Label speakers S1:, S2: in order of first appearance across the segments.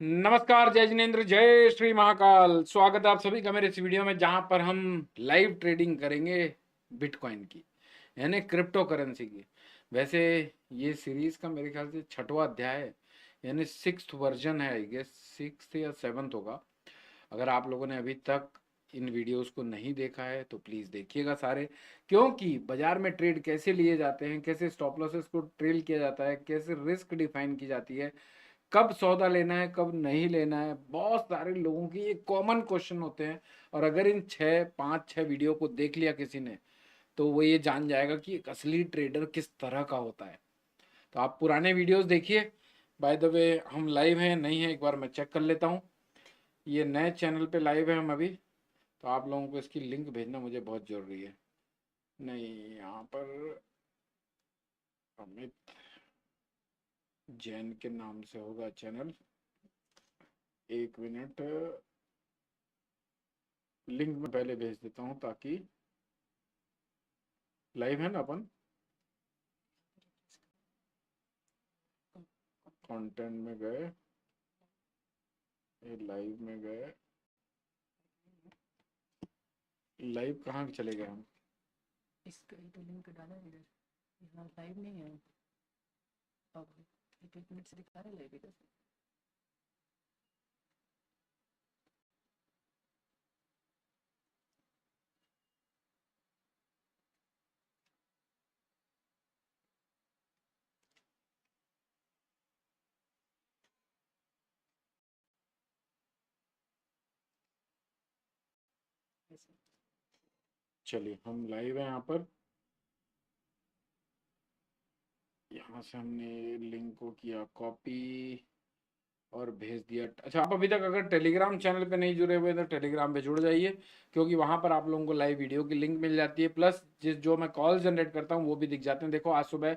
S1: नमस्कार, जय जिनेन्द्र, जय श्री महाकाल। स्वागत है आप सभी का मेरे इस वीडियो में, जहां पर हम लाइव ट्रेडिंग करेंगे बिटकॉइन की, यानी क्रिप्टो करेंसी की। वैसे ये सीरीज का मेरे ख्याल से 6वां अध्याय है, यानी 6th वर्जन है, आई गेस 6th या 7th होगा। अगर आप लोगों ने अभी तक इन वीडियोस को नहीं देखा है तो प्लीज़ देखिएगा सारे, क्योंकि बाजार में ट्रेड कैसे लिए जाते हैं, कैसे स्टॉप लॉसेस को ट्रेल किया जाता है, कैसे रिस्क डिफाइन की जाती है, कब सौदा लेना है कब नहीं लेना है, बहुत सारे लोगों की ये कॉमन क्वेश्चन होते हैं। और अगर इन 5-6 वीडियो को देख लिया किसी ने तो वो ये जान जाएगा कि एक असली ट्रेडर किस तरह का होता है। तो आप पुराने वीडियोस देखिए। बाय द वे, हम लाइव हैं नहीं है, एक बार मैं चेक कर लेता हूँ। ये नए चैनल पे लाइव है हम अभी, तो आप लोगों को इसकी लिंक भेजना मुझे बहुत ज़रूरी है। नहीं, यहाँ पर अमित जैन के नाम से होगा चैनल। एक मिनट, लिंक में पहले भेज देता हूँ ताकि लाइव है ना अपन। कंटेंट में गए, ये लाइव में गए, लाइव कहाँ चले गए हम?
S2: इसका तो लिंक डाला है इधर। यहाँ लाइव नहीं है अब। एक मिनट से दिखा रहा है लाइव इधर।
S1: चलिए हम लाइव है यहाँ पर। यहाँ से हमने लिंक को किया कॉपी और भेज दिया। अच्छा, आप अभी तक अगर टेलीग्राम चैनल पे नहीं जुड़े हुए तो टेलीग्राम पे जुड़ जाइए, क्योंकि वहाँ पर आप लोगों को लाइव वीडियो की लिंक मिल जाती है, प्लस जो मैं कॉल जनरेट करता हूँ वो भी दिख जाते हैं। देखो आज सुबह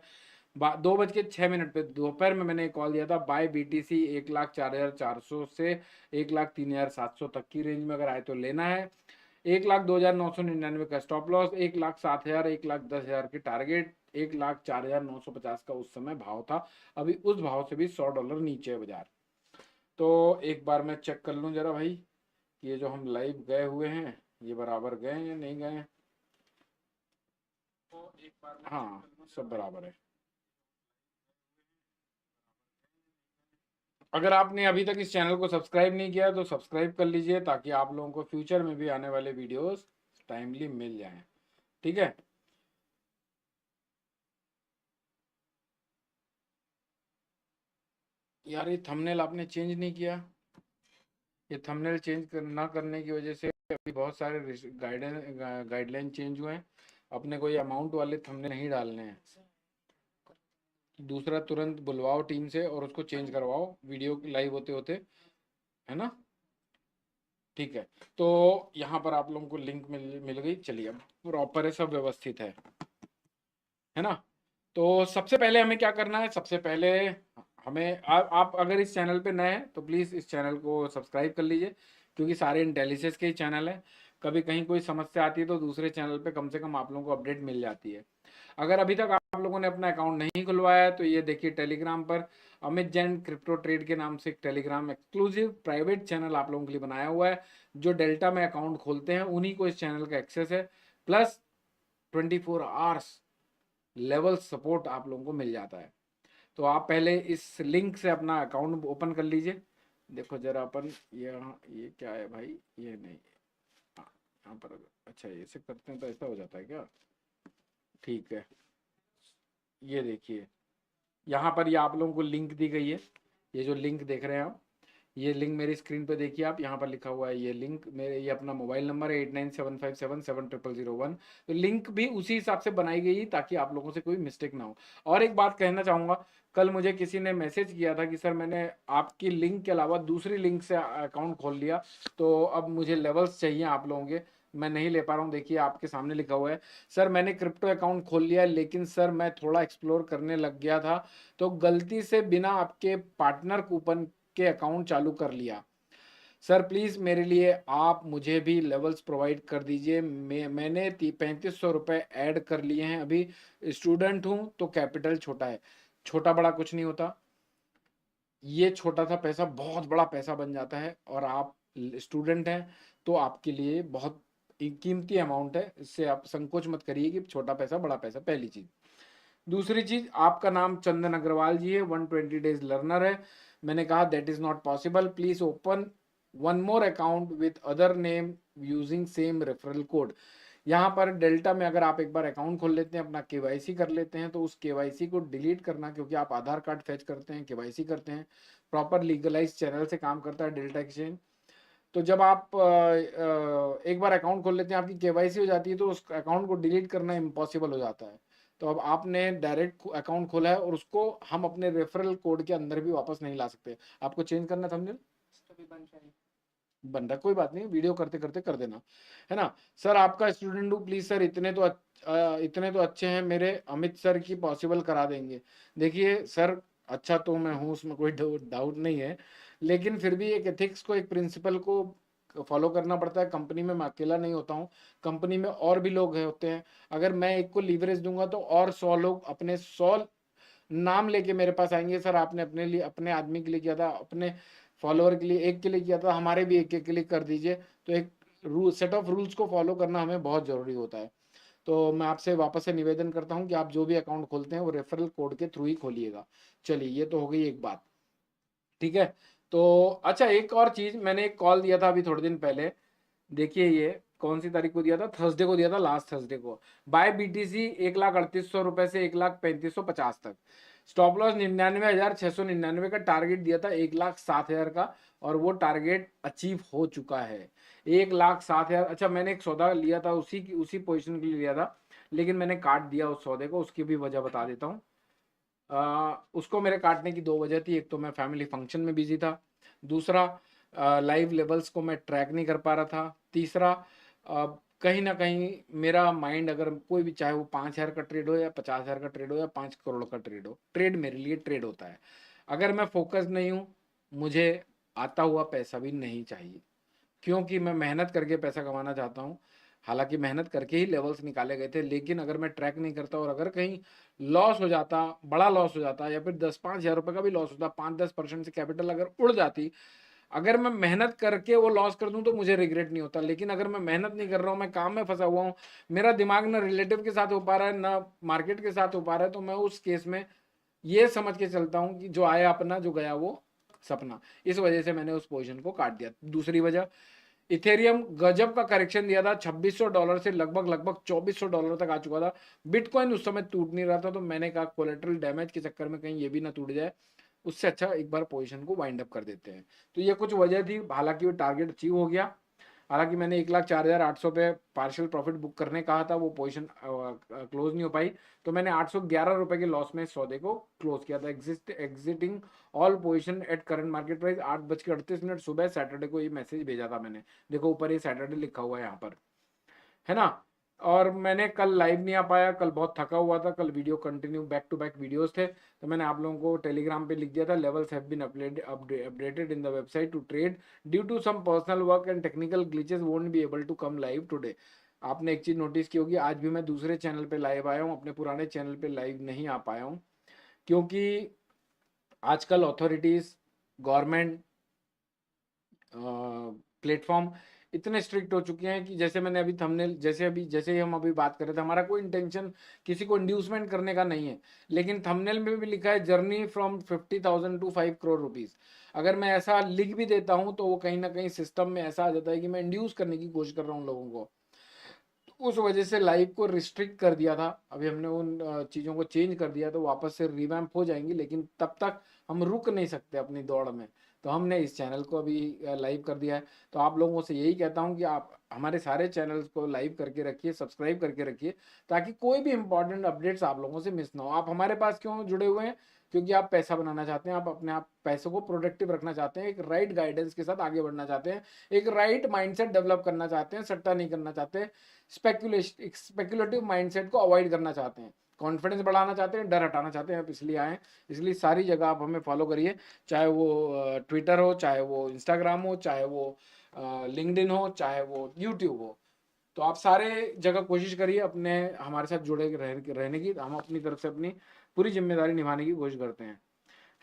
S1: 2:06 पे दोपहर में मैंने एक कॉल दिया था, बाय BTC 1,04,400 से 1,03,700 तक की रेंज में अगर आए तो लेना है। 1,02,999 का स्टॉप लॉस, 1,07,000, 1,10,000 की टारगेट, 1,04,950 का उस समय भाव था। अभी उस भाव से भी $100 नीचे है बाजार। तो एक बार मैं चेक कर लूँ जरा भाई, ये जो हम लाइव गए हुए हैं ये बराबर गए हैं या नहीं गए हैं। तो एक बार हाँ, सब बराबर है। अगर आपने अभी तक इस चैनल को सब्सक्राइब नहीं किया तो सब्सक्राइब कर लीजिए, ताकि आप लोगों को फ्यूचर में भी आने वाले वीडियोस टाइमली मिल जाएं। ठीक है। यार ये थंबनेल आपने चेंज नहीं किया। ये थंबनेल चेंज ना करने की वजह से अभी बहुत सारे गाइडलाइन चेंज हुए हैं। अपने को ये अमाउंट वाले थंबनेल नहीं डालने हैं। दूसरा तुरंत बुलवाओ टीम से और उसको चेंज करवाओ वीडियो लाइव होते होते, है ना। ठीक है। तो यहाँ पर आप लोगों को लिंक मिल गई। चलिए अब प्रॉपर है, सब व्यवस्थित है ना। तो सबसे पहले हमें क्या करना है, सबसे पहले हमें आप अगर इस चैनल पे नए हैं तो प्लीज़ इस चैनल को सब्सक्राइब कर लीजिए, क्योंकि सारे इंटेलिजेंस के ही चैनल हैं। कभी कहीं कोई समस्या आती है तो दूसरे चैनल पे कम से कम आप लोगों को अपडेट मिल जाती है। अगर अभी तक आप लोगों ने अपना अकाउंट नहीं खुलवाया है तो ये देखिए टेलीग्राम पर अमित जैन क्रिप्टो ट्रेड के नाम से एक टेलीग्राम एक्सक्लूसिव प्राइवेट चैनल आप लोगों के लिए बनाया हुआ है। जो डेल्टा में अकाउंट खोलते हैं उन्हीं को इस चैनल का एक्सेस है, प्लस 24 आवर्स लेवल सपोर्ट आप लोगों को मिल जाता है। तो आप पहले इस लिंक से अपना अकाउंट ओपन कर लीजिए। देखो जरा अपन ये क्या है भाई, ये नहीं, हाँ, यहाँ पर अच्छा ऐसे करते हैं तो ऐसा हो जाता है क्या? ठीक है, ये देखिए यहाँ पर ये आप लोगों को लिंक दी गई है। ये जो लिंक देख रहे हैं आप, ये लिंक मेरी स्क्रीन पे देखिए आप, यहाँ पर लिखा हुआ है ये लिंक मेरे, ये अपना मोबाइल नंबर है 8975777001। तो लिंक भी उसी हिसाब से बनाई गई ताकि आप लोगों से कोई मिस्टेक ना हो। और एक बात कहना चाहूँगा, कल मुझे किसी ने मैसेज किया था कि सर मैंने आपकी लिंक के अलावा दूसरी लिंक से अकाउंट खोल लिया, तो अब मुझे लेवल्स चाहिए आप लोगों के, मैं नहीं ले पा रहा हूँ। देखिए आपके सामने लिखा हुआ है, सर मैंने क्रिप्टो अकाउंट खोल लिया लेकिन सर मैं थोड़ा एक्सप्लोर करने लग गया था तो गलती से बिना आपके पार्टनर कूपन के अकाउंट चालू कर लिया। सर प्लीज़ मेरे लिए आप मुझे भी लेवल्स प्रोवाइड कर दीजिए। मैंने 3500 रुपये ऐड कर लिए हैं अभी। स्टूडेंट हूँ तो कैपिटल छोटा है, छोटा बड़ा कुछ नहीं होता। ये छोटा सा पैसा बहुत बड़ा पैसा बन जाता है, और आप स्टूडेंट हैं तो आपके लिए बहुत कीमती अमाउंट है। इससे आप संकोच मत करिए कि छोटा पैसा बड़ा पैसा, पहली चीज। दूसरी चीज, आपका नाम चंदन अग्रवाल जी है, 120 डेज लर्नर है। मैंने कहा that is not possible, please open one more account with other name using same referral code. यहाँ पर डेल्टा में अगर आप एक बार अकाउंट खोल लेते हैं, अपना केवाईसी कर लेते हैं, तो उस केवाईसी को डिलीट करना, क्योंकि आप आधार कार्ड फेच करते हैं, केवाईसी करते हैं, प्रॉपर लीगलाइज चैनल से काम करता है डेल्टा एक्सचेंज। तो जब आप एक बार अकाउंट खोल लेते हैं, आपकी केवाईसी हो जाती है, तो उस अकाउंट को डिलीट करना इम्पॉसिबल हो जाता है। तो अब आपने डायरेक्ट अकाउंट खोला है, और उसको हम अपने रेफरल कोड के अंदर भी वापस नहीं ला सकते। आपको चेंज करना था हमने,
S2: अभी बन रहा है।
S1: बन रहा, कोई बात नहीं, वीडियो करते करते कर देना, है ना। सर आपका स्टूडेंट हूँ, प्लीज सर इतने तो अच्छे हैं मेरे अमित सर की पॉसिबल करा देंगे। देखिए सर, अच्छा तो मैं हूँ, उसमें कोई डाउट नहीं है, लेकिन फिर भी एक एथिक्स को, एक प्रिंसिपल को फॉलो करना पड़ता है। कंपनी में मैं अकेला नहीं होता हूँ, कंपनी में और भी लोग होते हैं। अगर मैं एक को लीवरेज दूंगा तो और 100 लोग अपने 100 नाम लेके मेरे पास आएंगे, सर आपने अपने लिए, अपने आदमी के लिए किया था, अपने फॉलोअर के लिए एक के लिए किया था, हमारे भी एक एक के लिए कर दीजिए। तो एक रूल, सेट ऑफ रूल्स को फॉलो करना हमें बहुत जरूरी होता है। तो मैं आपसे वापस से निवेदन करता हूं कि आप जो भी अकाउंट खोलते हैं वो रेफरल कोड के थ्रू ही खोलिएगा। चलिए, ये तो हो गई एक बात, ठीक है। तो अच्छा, एक और चीज, मैंने एक कॉल दिया था अभी थोड़े दिन पहले। देखिए ये कौन सी तारीख को दिया था, थर्सडे को दिया था, लास्ट थर्सडे को। बाय बीटीसी 1,38,100 रुपए से 1,35,50 तक। स्टॉप लॉस 99,699 का टारगेट दिया था, 1,07,000 का, और वो टारगेट अचीव हो चुका है, 1,07,000। अच्छा, मैंने एक सौदा लिया था उसी पोजीशन के लिए लिया था, लेकिन मैंने काट दिया उस सौदे को, उसकी भी वजह बता देता हूँ। उसको मेरे काटने की दो वजह थी। एक तो मैं फैमिली फंक्शन में बिजी था, दूसरा लाइव लेवल्स को मैं ट्रैक नहीं कर पा रहा था, तीसरा कहीं ना कहीं मेरा माइंड, अगर कोई भी, चाहे वो 5,000 का ट्रेड हो या 50,000 का ट्रेड हो या 5 करोड़ का ट्रेड हो, ट्रेड मेरे लिए ट्रेड होता है। अगर मैं फोकस नहीं हूँ, मुझे आता हुआ पैसा भी नहीं चाहिए, क्योंकि मैं मेहनत करके पैसा कमाना चाहता हूँ। हालांकि मेहनत करके ही लेवल्स निकाले गए थे, लेकिन अगर मैं ट्रैक नहीं करता और अगर कहीं लॉस हो जाता, बड़ा लॉस हो जाता, या फिर 10-5 हज़ार रुपए का भी लॉस होता, 5-10% से कैपिटल अगर उड़ जाती, अगर मैं मेहनत करके वो लॉस कर दूं तो मुझे रिग्रेट नहीं होता। लेकिन अगर मैं मेहनत नहीं कर रहा हूँ, मैं काम में फंसा हुआ हूँ, मेरा दिमाग ना रिलेटिव के साथ हो पा रहा है, ना मार्केट के साथ हो पा रहा है, तो मैं उस केस में ये समझ के चलता हूँ कि जो आया अपना, जो गया वो सपना। इस वजह से मैंने उस पोजीशन को काट दिया। दूसरी वजह, इथेरियम गजब का करेक्शन दिया था, $2,600 से लगभग लगभग $2,400 तक आ चुका था। बिटकॉइन उस समय टूट नहीं रहा था, तो मैंने कहा कोलेटरल डैमेज के चक्कर में कहीं ये भी ना टूट जाए, उससे अच्छा एक बार पोजीशन को वाइंड अप कर देते हैं। तो ये कुछ वजह थी। हालांकि वो टारगेट अचीव हो गया। हालांकि मैंने 1,04,800 पे पार्शियल प्रॉफिट बुक करने कहा था, वो पोजीशन क्लोज नहीं हो पाई, तो मैंने 811 रुपए के लॉस में इस सौदे को क्लोज किया था। Exiting all position at current market price. 8:38 सुबह सैटरडे को ये मैसेज भेजा था मैंने। देखो ऊपर ये सैटरडे लिखा हुआ है यहाँ पर, है ना। और मैंने कल लाइव नहीं आ पाया, कल बहुत थका हुआ था, कल video continue back to back videos थे, तो मैंने आप लोगों को टेलीग्राम पे लिख दिया था, levels have been updated in the website to trade due to some personal work and technical glitches won't be able to come live today. आपने एक चीज नोटिस की होगी, आज भी मैं दूसरे चैनल पे लाइव आया हूँ, अपने पुराने चैनल पे लाइव नहीं आ पाया हूँ, क्योंकि आजकल अथॉरिटीज, गवर्नमेंट, प्लेटफॉर्म इतने स्ट्रिक्ट हो चुके हैं कि जैसे मैंने अभी थंबनेल, जैसे ही हम अभी बात कर रहे थे, हमारा कोई इंटेंशन किसी को इंड्यूसमेंट करने का नहीं है, लेकिन थंबनेल में भी लिखा है journey from 50,000 to 5 crore rupees. अगर मैं ऐसा लिख भी देता हूं तो वो कहीं ना कहीं सिस्टम में ऐसा आ जाता है कि मैं इंड्यूस करने की कोशिश कर रहा हूं लोगों को। उस वजह से लाइव को रिस्ट्रिक्ट कर दिया था। अभी हमने उन चीज़ों को चेंज कर दिया, तो वापस से रिवैम्प हो जाएंगी, लेकिन तब तक हम रुक नहीं सकते अपनी दौड़ में। तो हमने इस चैनल को अभी लाइव कर दिया है। तो आप लोगों से यही कहता हूं कि आप हमारे सारे चैनल्स को लाइव करके रखिए, सब्सक्राइब करके रखिए, ताकि कोई भी इंपॉर्टेंट अपडेट्स आप लोगों से मिस ना हो। आप हमारे पास क्यों जुड़े हुए हैं? क्योंकि आप पैसा बनाना चाहते हैं, आप अपने आप पैसों को प्रोडक्टिव रखना चाहते हैं, एक राइट गाइडेंस के साथ आगे बढ़ना चाहते हैं, एक राइट माइंडसेट डेवलप करना चाहते हैं, सट्टा नहीं करना चाहते, स्पेकुलेटिव माइंडसेट को अवॉइड करना चाहते हैं, कॉन्फिडेंस बढ़ाना चाहते हैं, डर हटाना चाहते हैं, आप इसलिए आए। इसलिए सारी जगह आप हमें फॉलो करिए, चाहे वो ट्विटर हो, चाहे वो इंस्टाग्राम हो, चाहे वो लिंक्डइन हो, चाहे वो यूट्यूब हो। तो आप सारे जगह कोशिश करिए अपने हमारे साथ जुड़े रहने की। हम अपनी तरफ से अपनी पूरी जिम्मेदारी निभाने की कोशिश करते हैं।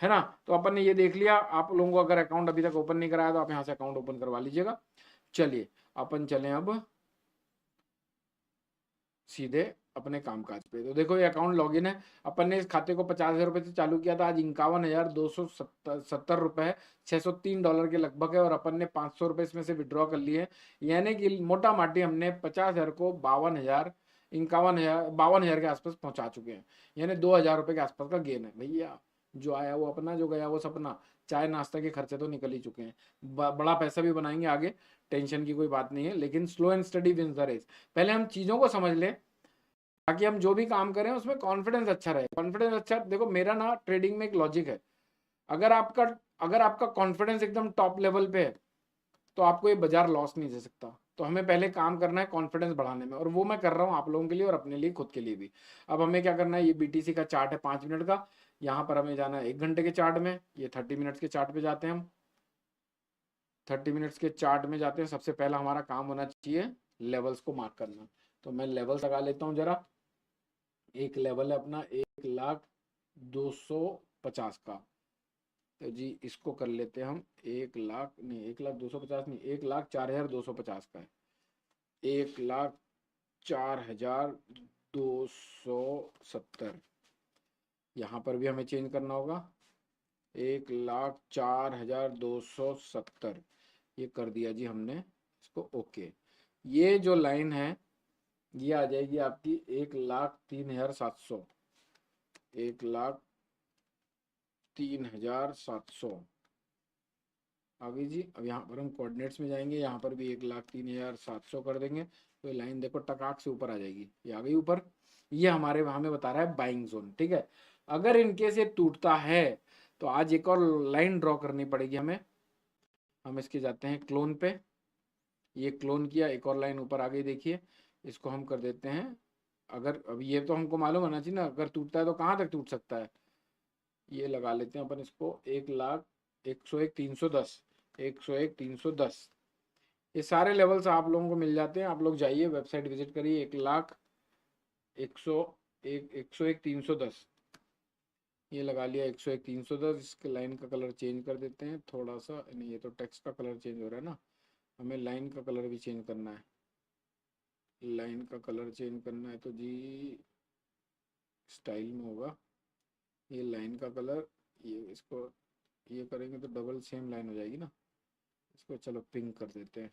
S1: है ना। तो अपन ने ये देख लिया। आप लोगों को अगर अकाउंट अभी तक ओपन नहीं कराया तो आप यहाँ से अकाउंट ओपन करवा लीजिएगा। चलिए अपन चलें अब सीधे अपने कामकाज पे। तो देखो ये अकाउंट लॉगिन है। अपन ने इस खाते को 50,000 रुपए से चालू किया था। आज 51,270 रुपए है, $603 के लगभग है। और अपन ने 500 रुपए इसमें से विड्रॉ कर लिए हैं। यानी कि मोटा माटी हमने 50,000 को 52,000 के आसपास पहुंचा चुके हैं। यानी 2,000 रुपए के आसपास का गेन है भैया। जो आया वो अपना, जो गया वो सपना। चाय नाश्ता के खर्चे तो निकल ही चुके हैं। बड़ा पैसा भी बनाएंगे आगे, टेंशन की कोई बात नहीं है। लेकिन slow and steady wins the race. पहले हम चीजों को समझ लें ताकि हम जो भी काम करें उसमें कॉन्फिडेंस अच्छा रहे। कॉन्फिडेंस अच्छा, देखो मेरा ना ट्रेडिंग में एक लॉजिक है। अगर आपका अगर आपका कॉन्फिडेंस एकदम टॉप लेवल पे है तो आपको ये बाजार लॉस नहीं दे सकता। तो हमें पहले काम करना है कॉन्फिडेंस बढ़ाने में, और वो मैं कर रहा हूँ आप लोगों के लिए और अपने लिए, खुद के लिए भी। अब हमें क्या करना है, ये बीटीसी का चार्ट है 5 मिनट का। यहाँ पर हमें जाना है 1 घंटे के चार्ट में। ये 30 मिनट्स के चार्ट पे जाते हैं हम। 30 मिनट्स के चार्ट में जाते हैं। सबसे पहला हमारा काम होना चाहिए लेवल्स को मार्क करना। तो मैं लेवल्स लगा लेता हूँ जरा। एक लेवल है अपना 1,02,50 का। तो जी इसको कर लेते हैं हम 1,00,000 नहीं, 1,02,50 नहीं, 1,04,250 का है। 1,04,270। यहाँ पर भी हमें चेंज करना होगा 1,04,270। ये कर दिया जी हमने इसको, ओके। ये जो लाइन है ये आ जाएगी आपकी 1,03,700। 1,03,700 आ गई जी। अब यहाँ पर हम कोऑर्डिनेट्स में जाएंगे, यहाँ पर भी 1,03,700 कर देंगे। तो ये लाइन देखो टकाक से ऊपर आ जाएगी। ये आ गई ऊपर। ये हमारे हमें बता रहा है बाइंग जोन, ठीक है। अगर इनकेस ये टूटता है तो आज एक और लाइन ड्रॉ करनी पड़ेगी हमें। हम इसके जाते हैं क्लोन पे। ये क्लोन किया, एक और लाइन ऊपर आ गई देखिए। इसको हम कर देते हैं, अगर अब ये तो हमको मालूम होना चाहिए ना, अगर टूटता है तो कहाँ तक टूट सकता है। ये लगा लेते हैं अपन इसको 1,01,101,310। 101,310। ये सारे लेवल्स आप लोगों को मिल जाते हैं। आप लोग जाइए वेबसाइट विजिट करिए। 1,01,101,310 ये लगा लिया। 101,310। इसके लाइन का कलर चेंज कर देते हैं थोड़ा सा। नहीं, ये तो टेक्स्ट का कलर चेंज हो रहा है ना, हमें लाइन का कलर भी चेंज करना है। लाइन का कलर चेंज करना है तो जी स्टाइल में होगा ये लाइन का कलर। ये इसको ये करेंगे तो डबल सेम लाइन हो जाएगी ना। इसको चलो पिंक कर देते हैं।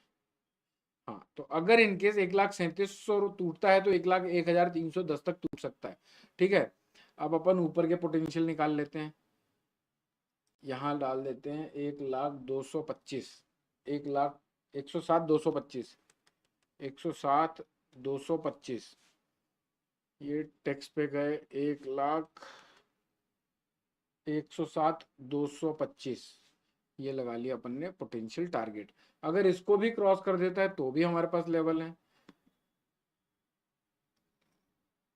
S1: हाँ, तो अगर इनकेस 1,37,100 टूटता है तो 1,01,310 तक टूट सकता है, ठीक है। अब अपन ऊपर के पोटेंशियल निकाल लेते हैं। यहाँ डाल देते हैं 1,02,25। 1,01,07,225। 107,225। ये टेक्स्ट पे गए 1,01,07,225। ये लगा लिया अपन ने पोटेंशियल टारगेट। अगर इसको भी क्रॉस कर देता है तो भी हमारे पास लेवल है।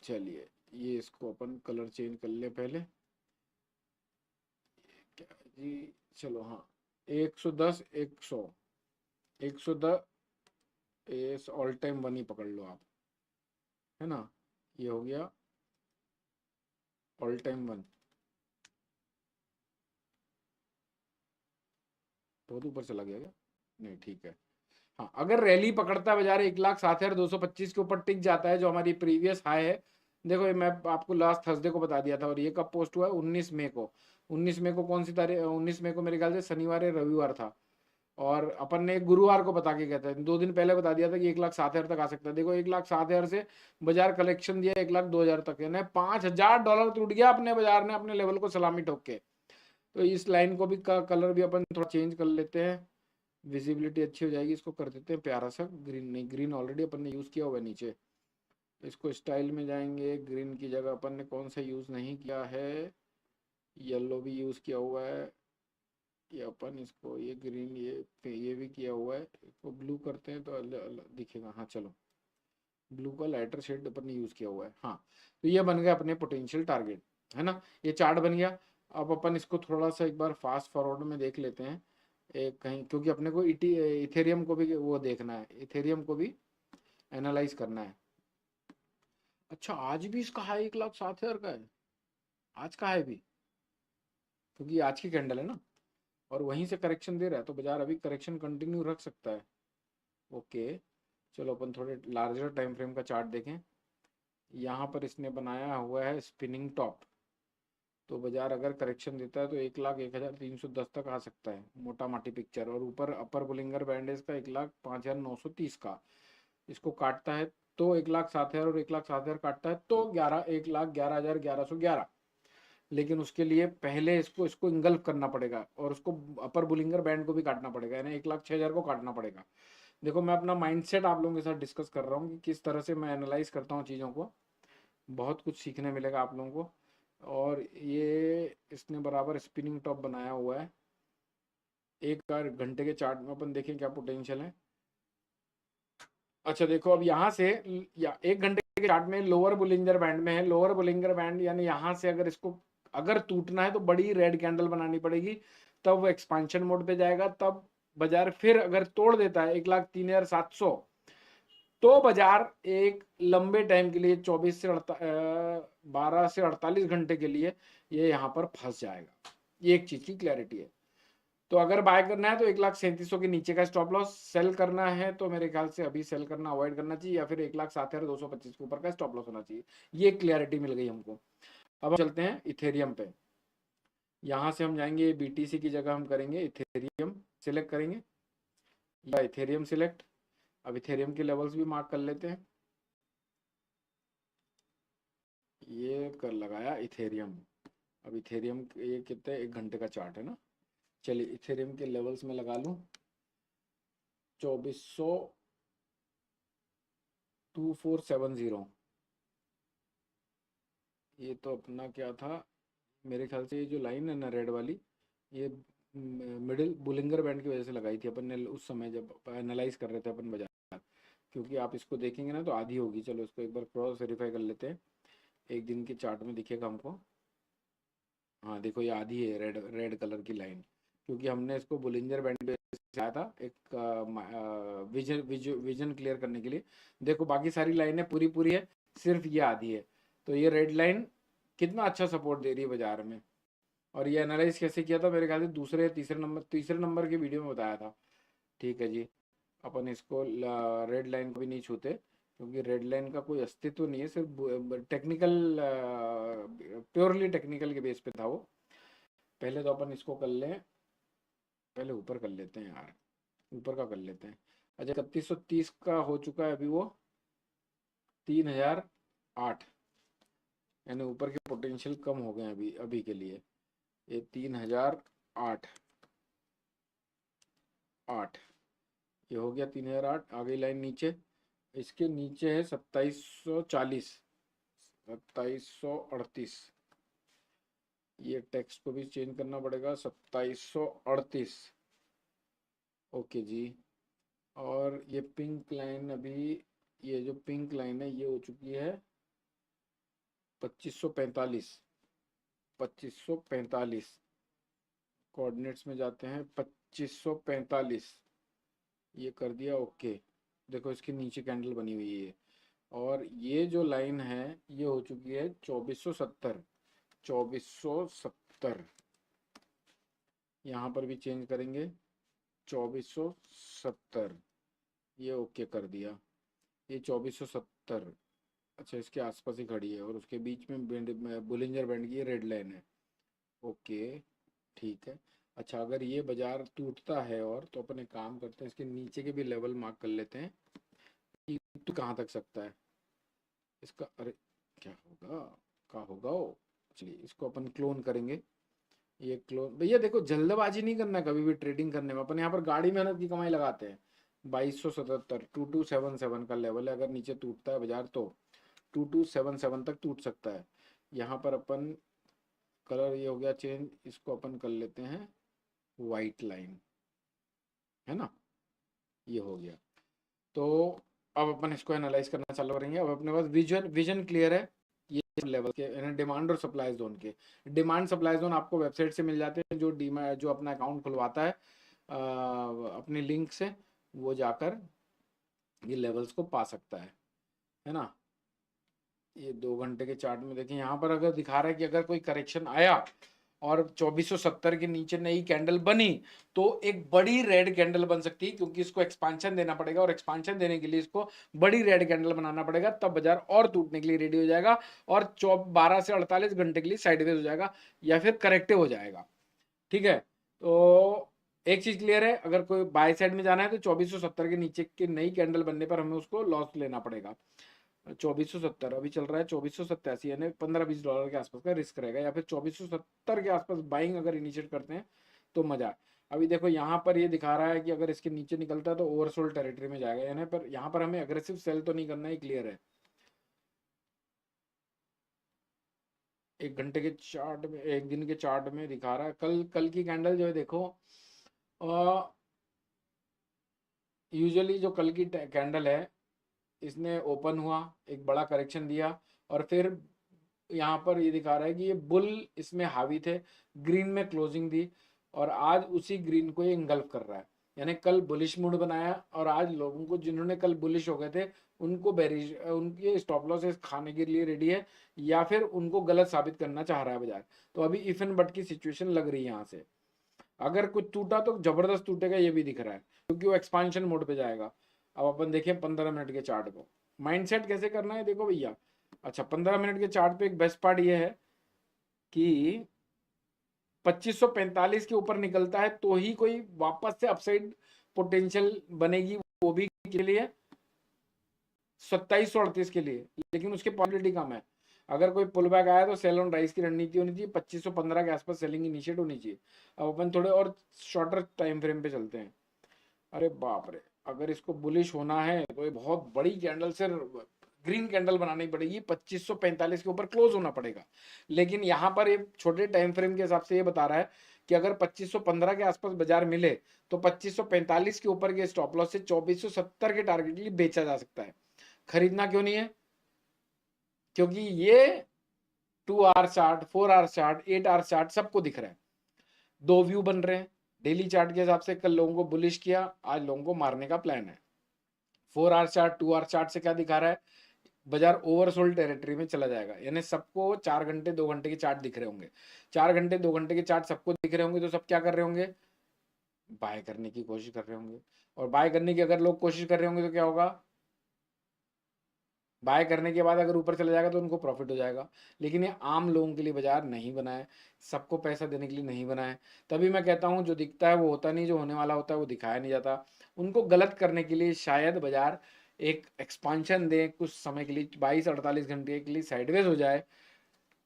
S1: चलिए ये इसको अपन कलर चेंज कर ले पहले। क्या जी, चलो हाँ 110, 100, 110 ऑल टाइम वन ही पकड़ लो आप, है ना। ये हो गया ऑल टाइम वन। बहुत ऊपर चला गया क्या? नहीं, ठीक है। हाँ, अगर रैली पकड़ता है बाजार 1,07,225 के ऊपर टिक जाता है, जो हमारी प्रीवियस हाई है। देखो ये मैं आपको लास्ट थर्सडे को बता दिया था, और ये कब पोस्ट हुआ है? 19 मई को। 19 मई को कौन सी तारीख? 19 मई को मेरे ख्याल से शनिवार या रविवार था। और अपन ने गुरुवार को बता के गया था, 2 दिन पहले बता दिया था कि 1,07,000 तक आ सकता है। देखो 1,07,000 से बाजार कलेक्शन दिया 1,02,000 तक, यानी $5,000 टूट गया अपने बाजार ने, अपने लेवल को सलामी ठोक के। तो इस लाइन को भी का कलर भी अपन थोड़ा चेंज कर लेते हैं, विजिबिलिटी अच्छी हो जाएगी। इसको कर देते हैं प्यारा सा ग्रीन। नहीं, ग्रीन ऑलरेडी अपन ने यूज़ किया हुआ है नीचे। इसको स्टाइल में जाएंगे, ग्रीन की जगह अपन ने कौन सा यूज़ नहीं किया है, येलो भी यूज़ किया हुआ है। ये अपन इसको ये ग्रीन ये भी किया हुआ है। इसको ब्लू करते हैं तो अलग दिखेगा। हाँ चलो, ब्लू का लाइटर शेड अपन ने यूज़ किया हुआ है। हाँ, तो ये बन गया अपने पोटेंशियल टारगेट, है ना। ये चार्ट बन गया। अब अपन इसको थोड़ा सा एक बार फास्ट फॉरवर्ड में देख लेते हैं एक कहीं, क्योंकि अपने को इथेरियम को भी वो देखना है, इथेरियम को भी एनालाइज करना है। अच्छा, आज भी इसका हाई 1,07,000 का है। आज का हाई भी क्योंकि ये आज की कैंडल है ना, और वहीं से करेक्शन दे रहा है, तो बाजार अभी करेक्शन कंटिन्यू रख सकता है। ओके, चलो अपन थोड़े लार्जर टाइम फ्रेम का चार्ट देखें। यहाँ पर इसने बनाया हुआ है स्पिनिंग टॉप, तो बाजार अगर करेक्शन देता है तो 1,01,310 तक आ सकता है, मोटा माटी पिक्चर। और ऊपर अपर बुलिंगर बैंड है इसका 1,05,930 का, इसको काटता है तो 1,07,000 और 1,07,000 काटता है तो 1,11,11,1111। लेकिन उसके लिए पहले इसको इसको इंगल्फ करना पड़ेगा और उसको अपर बुलिंगर बैंड को भी काटना पड़ेगा, यानी 1,06,000 को काटना पड़ेगा। देखो मैं अपना माइंडसेट आप लोगों के साथ डिस्कस कर रहा हूँ कि किस तरह से मैं एनालाइज करता हूँ चीज़ों को, बहुत कुछ सीखने मिलेगा आप लोगों को। और ये इसने बराबर स्पिनिंग टॉप बनाया हुआ है। एक घंटे के चार्ट में अपन देखें क्या पोटेंशियल है। अच्छा देखो, अब यहाँ से या एक घंटे के चार्ट में लोअर बुलिंगर बैंड में है, लोअर बुलिंगर बैंड यानी यहाँ से अगर इसको अगर टूटना है तो बड़ी रेड कैंडल बनानी पड़ेगी, तब वो एक्सपांशन मोड पे जाएगा। तब बाजार फिर अगर तोड़ देता है 1,03,700, तो बाजार एक लंबे टाइम के लिए 12 से 48 घंटे के लिए ये यहाँ पर फंस जाएगा। ये एक चीज की क्लैरिटी है। तो अगर बाय करना है तो 1,37,000 के नीचे का स्टॉप लॉस, सेल करना है तो मेरे ख्याल से अभी सेल करना अवॉइड करना चाहिए, या फिर 1,07,225 के ऊपर का स्टॉप लॉस होना चाहिए। ये क्लियरिटी मिल गई हमको। अब चलते हैं इथेरियम पे। यहाँ से हम जाएंगे BTC की जगह हम करेंगे इथेरियम, सिलेक्ट करेंगे या इथेरियम सिलेक्ट। अब इथेरियम के लेवल्स भी मार्क कर लेते हैं। ये कर लगाया इथेरियम। अब इथेरियम ये कितने, एक घंटे का चार्ट है ना। चलिए इथेरियम के लेवल्स में लगा लूं 2470। ये तो अपना क्या था, मेरे ख्याल से ये जो लाइन है ना रेड वाली, ये मिडिल बुलिंगर बैंड की वजह से लगाई थी अपन ने उस समय जब एनालाइज कर रहे थे अपन बाजार। क्योंकि आप इसको देखेंगे ना तो आधी होगी। चलो इसको एक बार क्रॉस वेरीफाई कर लेते हैं, एक दिन के चार्ट में दिखेगा हमको। हाँ देखो ये आधी है रेड रेड कलर की लाइन, क्योंकि हमने इसको बुलिंजर बैंड पे से आया था एक विजन क्लियर करने के लिए। देखो बाकी सारी लाइनें पूरी पूरी है, सिर्फ ये आधी है। तो ये रेड लाइन कितना अच्छा सपोर्ट दे रही है बाजार में। और ये एनालाइज कैसे किया था, मेरे ख्याल से तीसरे नंबर के वीडियो में बताया था। ठीक है जी, अपन इसको रेड लाइन को भी नहीं छूते, क्योंकि रेड लाइन का कोई अस्तित्व नहीं है, सिर्फ टेक्निकल, प्योरली टेक्निकल के बेस पे था वो। पहले तो अपन इसको कर लें, पहले ऊपर कर लेते हैं यार, ऊपर का कर लेते हैं। अच्छा 3130 का हो चुका है अभी वो 3008, यानी ऊपर के पोटेंशियल कम हो गए अभी अभी के लिए। ये 3008 8 ये हो गया 3008। आगे लाइन नीचे, इसके नीचे है 2740 2738। ये टेक्स्ट को भी चेंज करना पड़ेगा, 2738। ओके जी। और ये पिंक लाइन अभी, ये जो पिंक लाइन है ये हो चुकी है 2545। 2545 कोऑर्डिनेट्स में जाते हैं, 2545 ये कर दिया। ओके देखो इसके नीचे कैंडल बनी हुई है। और ये जो लाइन है ये हो चुकी है 2470। 2470 यहाँ पर भी चेंज करेंगे 2470। ये ओके कर दिया, ये 2470। अच्छा इसके आसपास ही खड़ी है और उसके बीच में बुलिंजर बैंड की रेड लाइन है। ओके ठीक है। अच्छा अगर ये बाजार टूटता है और, तो अपन एक काम करते हैं, इसके नीचे के भी लेवल मार्क कर लेते हैं कि तो कहाँ तक सकता है इसका। अरे क्या होगा, क्या होगा वो। चलिए इसको अपन क्लोन करेंगे। ये क्लोन, भैया देखो जल्दबाजी नहीं करना कभी भी ट्रेडिंग करने में। अपन यहाँ पर गाड़ी मेहनत की कमाई लगाते हैं। 2277 2277 का लेवल है, अगर नीचे टूटता है बाजार तो 2277 तक टूट सकता है। यहाँ पर अपन कलर ये हो गया चेंज, इसको अपन कर लेते हैं वाइट लाइन, है ना। ये हो गया। तो अब अपन इसको एनालाइज करना चालू करेंगे। अब अपने पास विजन क्लियर है ये लेवल के, डिमांड और सप्लाई जोन के। डिमांड सप्लाई जोन आपको वेबसाइट से मिल जाते हैं, जो अपना अकाउंट खुलवाता है अपनी लिंक से, वो जाकर ये लेवल्स को पा सकता है ना। ये 2 घंटे के चार्ट में देखें, यहाँ पर अगर दिखा रहा है कि अगर कोई करेक्शन आया और 2470 के नीचे नई कैंडल बनी तो एक बड़ी रेड कैंडल बन सकती है, क्योंकि इसको एक्सपांशन देना पड़ेगा और एक्सपांशन देने के लिए इसको बड़ी रेड कैंडल बनाना पड़ेगा, तब बाजार और टूटने के लिए रेडी हो जाएगा और 12 से 48 घंटे के लिए साइडवेज हो जाएगा या फिर करेक्टिव हो जाएगा। ठीक है, तो एक चीज क्लियर है, अगर कोई बाय साइड में जाना है तो 2470 के नीचे की नई कैंडल बनने पर हमें उसको लॉस लेना पड़ेगा। 2470 अभी चल रहा है 2487, यानी $15-20 के आसपास का रिस्क रहेगा, या फिर 2470 के आसपास बाइंग अगर इनिशिएट करते हैं तो मजा। अभी देखो यहाँ पर ये दिखा रहा है कि अगर इसके नीचे निकलता है तो ओवरसोल्ड टेरिटरी में जाएगा, यानी पर यहाँ पर हमें अग्रेसिव सेल तो नहीं करना है, क्लियर है। एक घंटे के चार्ट में, एक दिन के चार्ट में दिखा रहा है, कल की कैंडल जो है देखो, यूजुअली जो कल की कैंडल है, इसने ओपन हुआ, एक बड़ा करेक्शन दिया और फिर यहाँ पर ये दिखा रहा है कि ये बुल इसमें हावी थे, ग्रीन में क्लोजिंग दी और आज उसी ग्रीन को ये इंगल्फ कर रहा है, यानी कल बुलिश मूड बनाया और आज लोगों को, जिन्होंने कल बुलिश हो गए थे, उनको बेरिश, उनके स्टॉप लॉसेस खाने के लिए रेडी है या फिर उनको गलत साबित करना चाह रहा है बाजार। तो अभी इफ एंड बट की सिचुएशन लग रही है यहाँ से। अगर कुछ टूटा तो जबरदस्त टूटेगा, ये भी दिख रहा है, क्योंकि वो एक्सपांशन मोड पे जाएगा। अब अपन देखें 15 मिनट के चार्ट को, माइंडसेट कैसे करना है देखो भैया। अच्छा, 15 मिनट के चार्ट पे एक बेस्ट पार्ट ये है कि 2545 के ऊपर निकलता है तो ही कोई वापस से अपसाइड पोटेंशियल बनेगी, वो भी के लिए 2738 के लिए, लेकिन उसकी पॉसिबिलिटी कम है। अगर कोई पुल बैक आया तो सेल ऑन राइज की रणनीति होनी चाहिए, 2515 के आसपास सेलिंग इनिशिएट होनी चाहिए। अब अपन थोड़े और शॉर्टर टाइम फ्रेम पे चलते हैं। अरे बाप रे, अगर इसको बुलिश होना है तो ये बहुत बड़ी कैंडल से ग्रीन कैंडल बनानी पड़ेगी, 2545 के ऊपर क्लोज होना पड़ेगा। लेकिन यहाँ पर ये छोटे टाइम फ्रेम के हिसाब से ये बता रहा है कि अगर 2515 के आसपास बाजार मिले तो 2545 के ऊपर के स्टॉप लॉस से 2470 के टारगेट के लिए बेचा जा सकता है। खरीदना क्यों नहीं है? क्योंकि ये 2 our chart, 4 our chart, 8 our chart सबको दिख रहा है, दो व्यू बन रहे हैं। डेली चार्ट के हिसाब से कल लोगों को बुलिश किया, आज लोगों को मारने का प्लान है। 4 आवर चार्ट, 2 आवर चार्ट से क्या दिखा रहा है? बाजार ओवरसोल्ड टेरिटरी में चला जाएगा, यानी सबको 4 घंटे 2 घंटे के चार्ट दिख रहे होंगे। 4 घंटे 2 घंटे के चार्ट सबको दिख रहे होंगे तो सब क्या कर रहे होंगे? बाय करने की कोशिश कर रहे होंगे। और बाय करने की अगर लोग कोशिश कर रहे होंगे तो क्या होगा? बाय करने के बाद अगर ऊपर चला जाएगा तो उनको प्रॉफिट हो जाएगा। लेकिन ये आम लोगों के लिए बाजार नहीं बना है, सबको पैसा देने के लिए नहीं बना है। तभी मैं कहता हूँ जो दिखता है वो होता नहीं, जो होने वाला होता है वो दिखाया नहीं जाता। उनको गलत करने के लिए शायद बाजार एक एक्सपांशन दे कुछ समय के लिए, 22-48 घंटे के लिए साइडवेज हो जाए,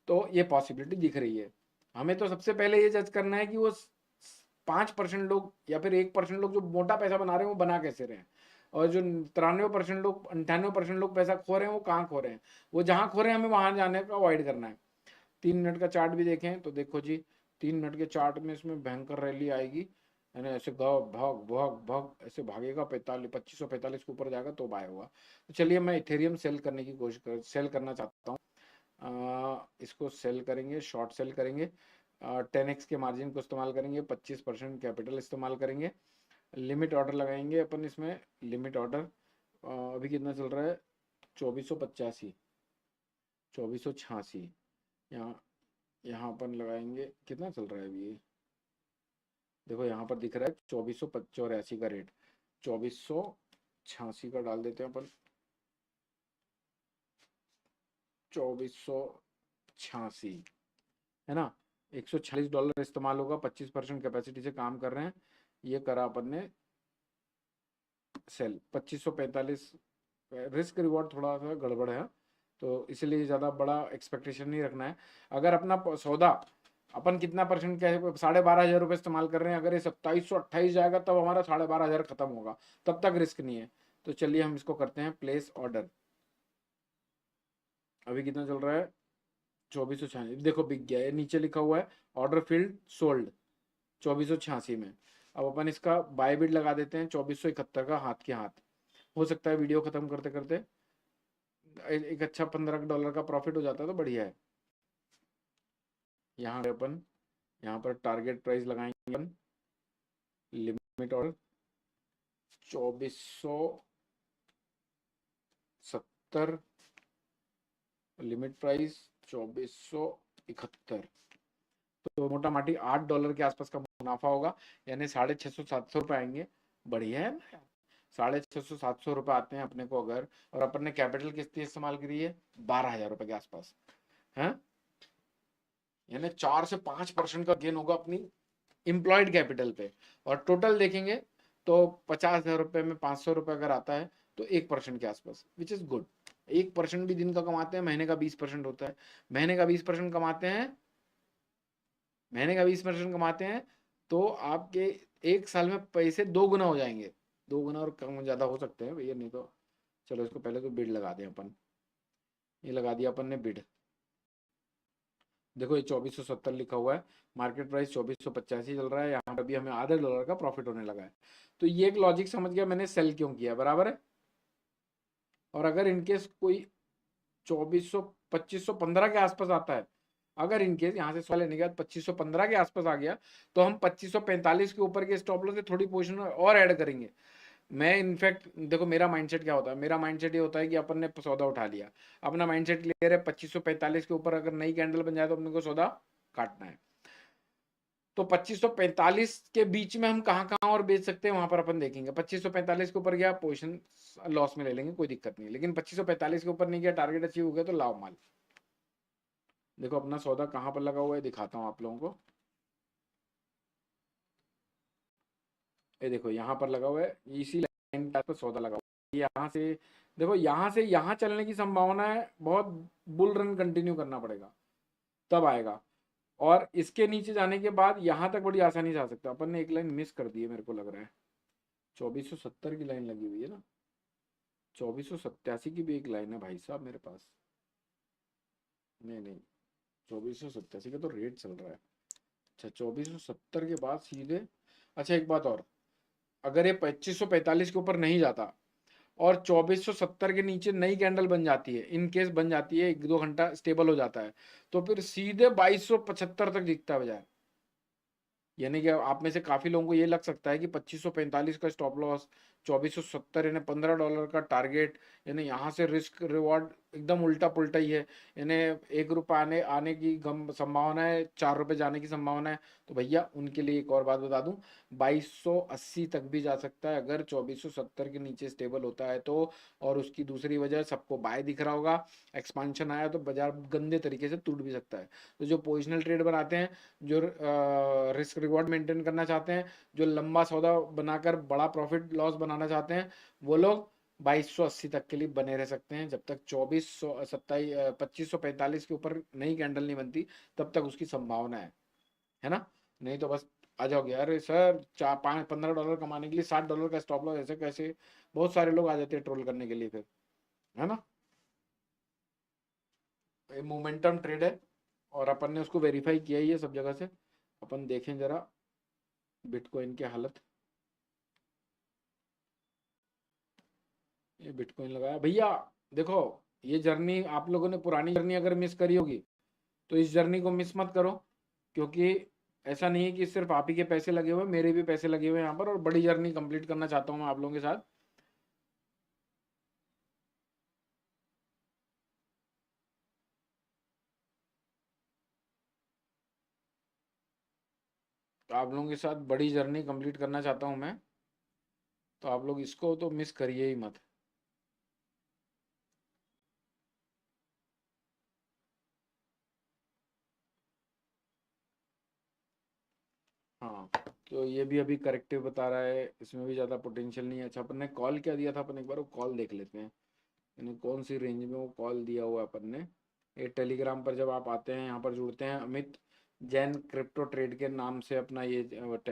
S1: तो ये पॉसिबिलिटी दिख रही है। हमें तो सबसे पहले ये जज करना है कि वो 5% लोग या फिर 1% लोग जो मोटा पैसा बना रहे हैं वो बना कैसे रहे हैं, और जो 93% लोग, 98% लोग पैसा खो रहे हैं वो कहाँ खो रहे हैं। वो जहाँ खो रहे हैं हमें वहां जाने का अवॉइड करना है। 3 मिनट का चार्ट भी देखें तो देखो जी, 3 मिनट के चार्ट में इसमें भयंकर रैली आएगी, यानी ऐसे भाग भाग भाग भाग ऐसे भागेगा, 2545 के ऊपर जाएगा तो बाय होगा। तो चलिए, मैं इथेरियम सेल करने की सेल करना चाहता हूँ। इसको सेल करेंगे, शॉर्ट सेल करेंगे, 10x के मार्जिन को इस्तेमाल करेंगे, 25% कैपिटल इस्तेमाल करेंगे, लिमिट ऑर्डर लगाएंगे अपन इसमें। लिमिट ऑर्डर अभी कितना चल रहा है? 2485, 2486। यहाँ यहाँ अपन लगाएंगे, कितना चल रहा है अभी ये? देखो यहाँ पर दिख रहा है 2484 का रेट, 2486 का डाल देते हैं अपन, 2486 है ना। $146 इस्तेमाल होगा, 25% कैपेसिटी से काम कर रहे हैं। ये करा अपन ने सेल 2545। रिस्क रिवॉर्ड थोड़ा सा गड़बड़ है, तो इसलिए ज़्यादा बड़ा एक्सपेक्टेशन नहीं रखना है। अगर अपना सौदा अपन कितना परसेंट क्या है, 12,500 इस्तेमाल कर रहे हैं, अगर ये 2728 जाएगा तब हमारा 12,500 खत्म होगा, तब तक रिस्क नहीं है। तो चलिए हम इसको करते हैं प्लेस ऑर्डर। अभी कितना चल रहा है? 2486। देखो बिक गया, ये नीचे लिखा हुआ है ऑर्डर फील्ड सोल्ड 2486 में। अब अपन इसका बाय बिड लगा देते हैं 2471 का, हाथ के हाथ। हो सकता है वीडियो खत्म करते करते एक अच्छा $15 का प्रॉफिट हो जाता है तो बढ़िया है। यहाँ अपन यहाँ पर टारगेट प्राइस लगाएंगे अपन, लिमिट ऑर्डर 2470, लिमिट प्राइस 2471। तो मोटा माटी $8 के आसपास का मुनाफा होगा, यानी 650-700 रुपये आएंगे। बढ़िया है ना यार, 650-700 रुपये आते हैं अपने को अगर, और अपन ने कैपिटल कितनी इस्तेमाल करी है, 12,000 रुपये के आसपास है, यानी 4 से 5% का गेन होगा अपनी इम्प्लॉयड कैपिटल पे। और टोटल देखेंगे तो 50,000 रुपये में 500 रुपये अगर आता है तो 1% के आसपास, विच इज गुड। 1% भी दिन का कमाते हैं, महीने का 20% होता है, महीने का 20% कमाते हैं, महीने का 20% कमाते हैं तो आपके एक साल में पैसे 2 गुना हो जाएंगे। 2 गुना और कम ज्यादा हो सकते हैं भैया, नहीं तो चलो इसको पहले तो बिड लगा दें अपन, ये लगा दिया अपन ने बिड। देखो ये 2470 लिखा हुआ है, मार्केट प्राइस 2485 चल रहा है, यहाँ पे भी हमें $0.5 का प्रॉफिट होने लगा है। तो ये एक लॉजिक समझ गया मैंने सेल क्यों किया, बराबर है। और अगर इनकेस कोई 2515 के आसपास आता है, अगर इनकेस यहाँ से सवाल लेने के बाद 2515 के आसपास आ गया, तो हम 2545 के ऊपर के स्टॉप लॉस से थोड़ी पोजीशन और ऐड करेंगे। मैं इनफैक्ट देखो मेरा माइंडसेट क्या होता है, मेरा माइंडसेट ये होता है कि अपन ने सौदा उठा लिया, अपना माइंडसेट क्लियर है, 2545 के ऊपर अगर नई कैंडल बन जाए तो अपने को सौदा काटना है। तो 2545 के बीच में हम कहाँ कहाँ और बेच सकते हैं वहां पर अपन देखेंगे। 2545 के ऊपर गया पोजीशन लॉस में ले लेंगे, कोई दिक्कत नहीं, लेकिन 2545 के ऊपर नहीं गया, टारगेट अचीव हो गया तो लाओ माल। देखो अपना सौदा कहाँ पर लगा हुआ है, दिखाता हूँ आप लोगों को। ये देखो यहाँ पर लगा हुआ है, इसी लाइन पर सौदा लगा हुआ है। यहाँ से देखो, यहाँ से यहाँ चलने की संभावना है, बहुत बुल रन कंटिन्यू करना पड़ेगा तब आएगा। और इसके नीचे जाने के बाद यहाँ तक बड़ी आसानी से आ सकता है। अपन ने एक लाइन मिस कर दी है मेरे को लग रहा है, 2470 की लाइन लगी हुई है ना, 2487 की भी एक लाइन है भाई साहब मेरे पास। नहीं नहीं, 2487 का तो रेट चल रहा है। अच्छा 2470 के बाद सीधे, अच्छा एक बात और, अगर ये 2545 के ऊपर नहीं जाता और 2470 के नीचे नई कैंडल बन जाती है, इन केस बन जाती है, 1-2 घंटा स्टेबल हो जाता है, तो फिर सीधे 2275 तक दिखता है बजाय। यानी कि आप में से काफी लोगों को ये लग सकता है कि 2545 का स्टॉप लॉस, 2470 यानी $15 का टारगेट, यानी यहाँ से रिस्क रिवॉर्ड एकदम उल्टा पुल्टा ही है, यानी ₹1 आने आने की गम संभावना है, ₹4 जाने की संभावना है। तो भैया उनके लिए एक और बात बता दूं, 2280 तक भी जा सकता है अगर 2470 के नीचे स्टेबल होता है तो। और उसकी दूसरी वजह सबको बाय दिख रहा होगा, एक्सपांशन आया तो बाजार गंदे तरीके से टूट भी सकता है। तो जो पोजिशनल ट्रेड बनाते हैं, जो रिस्क रिवॉर्ड मेंटेन करना चाहते हैं, जो लंबा सौदा बनाकर बड़ा प्रॉफिट लॉस बनाना चाहते हैं, वो लोग 2280 तक के लिए बने रह सकते हैं। जब तक 2545 के ऊपर नई कैंडल नहीं बनती तब तक उसकी संभावना है ना। नहीं तो बस आ जाओगे, अरे सर 4-5-15 डॉलर कमाने के लिए $60 का स्टॉप लॉस, ऐसे कैसे, बहुत सारे लोग आ जाते हैं ट्रोल करने के लिए फिर, है ना। ये मोमेंटम ट्रेड है और अपन ने उसको वेरीफाई किया ही है सब जगह से। अपन देखें जरा बिटकॉइन की हालत, ये बिटकॉइन लगाया भैया। देखो ये जर्नी आप लोगों ने पुरानी जर्नी अगर मिस करी होगी तो इस जर्नी को मिस मत करो, क्योंकि ऐसा नहीं है कि सिर्फ आप ही के पैसे लगे हुए, मेरे भी पैसे लगे हुए हैं यहाँ पर, और बड़ी जर्नी कंप्लीट करना चाहता हूँ मैं आप लोगों के साथ। तो आप लोगों के साथ बड़ी जर्नी कंप्लीट करना चाहता हूँ मैं, तो आप लोग इसको तो मिस करिए ही मत। हाँ तो ये भी अभी करेक्टिव बता रहा है, इसमें भी ज़्यादा पोटेंशियल नहीं है। अच्छा अपन ने कॉल क्या दिया था, अपन एक बार वो कॉल देख लेते हैं, यानी कौन सी रेंज में वो कॉल दिया हुआ है अपन ने। ये टेलीग्राम पर जब आप आते हैं, यहाँ पर जुड़ते हैं, अमित जैन क्रिप्टो ट्रेड के नाम से अपना ये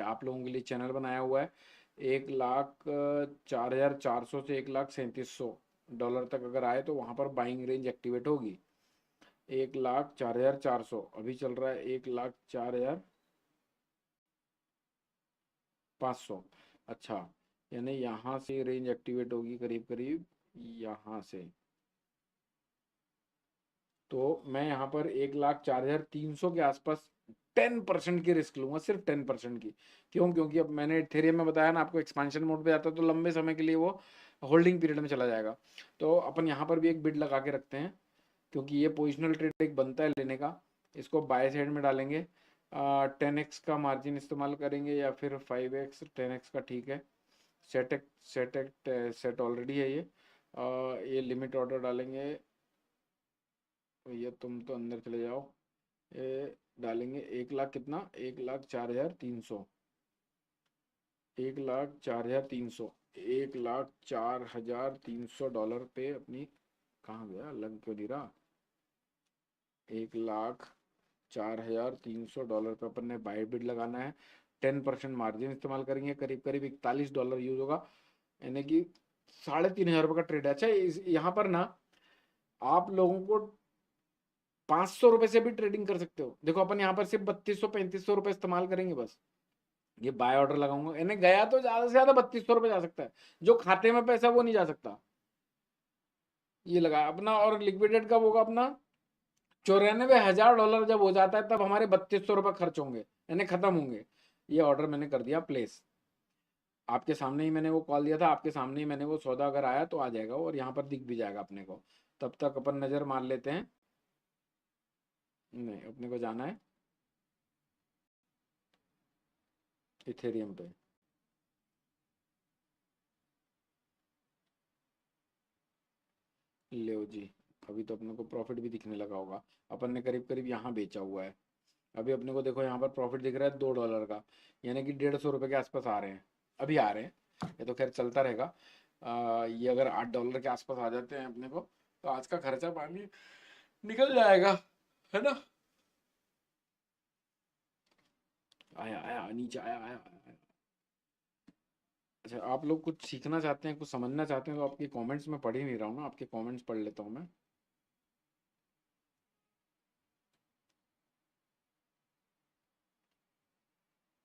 S1: आप लोगों के लिए चैनल बनाया हुआ है। 1,04,400 से 1,37,000 तक अगर आए तो वहाँ पर बाइंग रेंज एक्टिवेट होगी। 1,04,400 अभी चल रहा है, 1,04,500। अच्छा यानी यहाँ से रेंज एक्टिवेट होगी करीब करीब यहाँ से। तो मैं यहाँ पर 1,04,300 के आसपास 10% की रिस्क लूंगा, सिर्फ 10% की। क्यों? क्योंकि अब मैंने इथेरियम में बताया ना आपको, एक्सपांशन मोड पे जाता है तो लंबे समय के लिए वो होल्डिंग पीरियड में चला जाएगा। तो अपन यहाँ पर भी एक बिड लगा के रखते हैं, क्योंकि ये पोजिशनल ट्रेड एक बनता है लेने का। इसको बाय साइड में डालेंगे, 10x का मार्जिन इस्तेमाल करेंगे या फिर 5x? 10x का ठीक है। सेट ऑलरेडी है ये। ये लिमिट ऑर्डर डालेंगे। भैया तुम तो अंदर चले जाओ। ये डालेंगे 1 लाख कितना, 1,04,300, 1,04,300, $1,04,300 पे अपनी, कहाँ गया, लग क्यों नहीं रहा, $1,04,300 पे अपन ने बाय बिड लगाना है। 10% मार्जिन इस्तेमाल करेंगे, करीब करीब $41 यूज होगा, यानी कि 3,500 का ट्रेड है। अच्छा यहाँ पर ना आप लोगों को 500 रुपए से भी ट्रेडिंग कर सकते हो। देखो अपन यहाँ पर सिर्फ 3200-3500 रुपए इस्तेमाल करेंगे बस। ये बाय ऑर्डर लगाऊंगा, यानी गया तो ज्यादा से ज्यादा 3200 रुपए जा सकता है, जो खाते में पैसा वो नहीं जा सकता। ये लगा अपना, और लिक्विडेट कब होगा अपना, $94,000 जब हो जाता है तब हमारे 3200 रुपए खर्च होंगे, यानी खत्म होंगे। ये ऑर्डर मैंने कर दिया प्लेस, आपके सामने ही मैंने वो कॉल दिया था, आपके सामने ही मैंने वो सौदा, अगर आया तो आ जाएगा और यहाँ पर दिख भी जाएगा अपने को। तब तक अपन नजर मार लेते हैं। नहीं, अपने को जाना है इथेरियम पे। लो जी, अभी तो अपने को प्रॉफिट भी दिखने लगा होगा। अपन ने करीब करीब यहाँ बेचा हुआ है। अभी अपने को देखो यहाँ पर प्रॉफिट दिख रहा है $2 का, यानी कि 150 रुपये के आसपास आ रहे हैं, अभी आ रहे हैं। ये तो खैर चलता रहेगा। ये अगर $8 के आसपास आ जाते हैं अपने को, तो आज का खर्चा पानी निकल जाएगा, है ना। आया आया नीचे आया आया, आया। अच्छा, आप लोग कुछ सीखना चाहते हैं, कुछ समझना चाहते हैं, तो आपकी कमेंट्स में पढ़ ही नहीं रहा हूँ ना, आपके कमेंट्स पढ़ लेता हूँ मैं।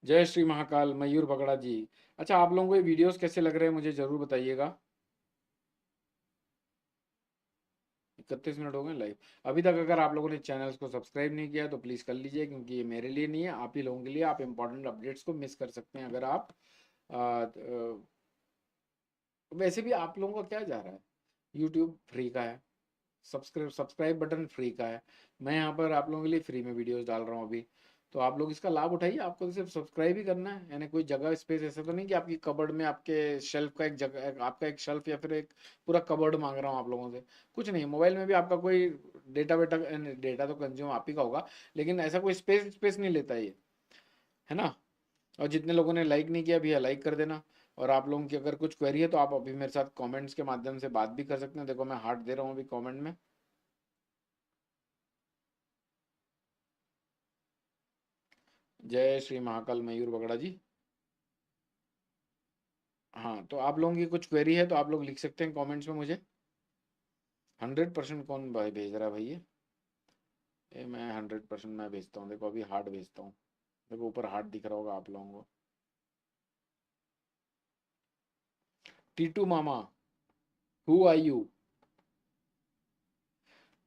S1: जय श्री महाकाल, मयूर बगड़ा जी। अच्छा, आप लोगों को ये वीडियोस कैसे लग रहे हैं मुझे जरूर बताइएगा। 31 मिनट हो गए लाइव। अभी तक अगर आप लोगों ने चैनल्स को सब्सक्राइब नहीं किया तो प्लीज़ कर लीजिए, क्योंकि ये मेरे लिए नहीं है, आप ही लोगों के लिए। आप इंपॉर्टेंट अपडेट्स को मिस कर सकते हैं अगर आप वैसे भी आप लोगों का क्या जा रहा है, यूट्यूब फ्री का है, सब्सक्राइब बटन फ्री का है, मैं यहाँ पर आप लोगों के लिए फ्री में वीडियोस डाल रहा हूँ अभी। तो आप लोग इसका लाभ उठाइए, आपको तो सिर्फ सब्सक्राइब ही करना है, यानी कोई जगह स्पेस ऐसा तो नहीं कि आपकी कबर्ड में आपके शेल्फ का एक जगह, आपका एक शेल्फ या फिर एक पूरा कबर्ड मांग रहा हूँ आप लोगों से। कुछ नहीं, मोबाइल में भी आपका कोई डेटा वेटा, डेटा तो कंज्यूम आप ही का होगा, लेकिन ऐसा कोई स्पेस स्पेस नहीं लेता ये, है ना। और जितने लोगों ने लाइक नहीं किया भैया लाइक कर देना। और आप लोगों की अगर कुछ क्वेरी है तो आप अभी मेरे साथ कमेंट्स के माध्यम से बात भी कर सकते हैं। देखो मैं हार्ट दे रहा हूँ अभी कमेंट में। जय श्री महाकाल मयूर बगड़ा जी। हाँ, तो आप लोगों की कुछ क्वेरी है तो आप लोग लिख सकते हैं कमेंट्स में मुझे। 100% कौन भाई भेज रहा है भाई ये मैं 100% मैं भेजता हूँ। देखो अभी हार्ट भेजता हूँ, देखो ऊपर हार्ट दिख रहा होगा आप लोगों को। टीटू मामा, हु आर यू?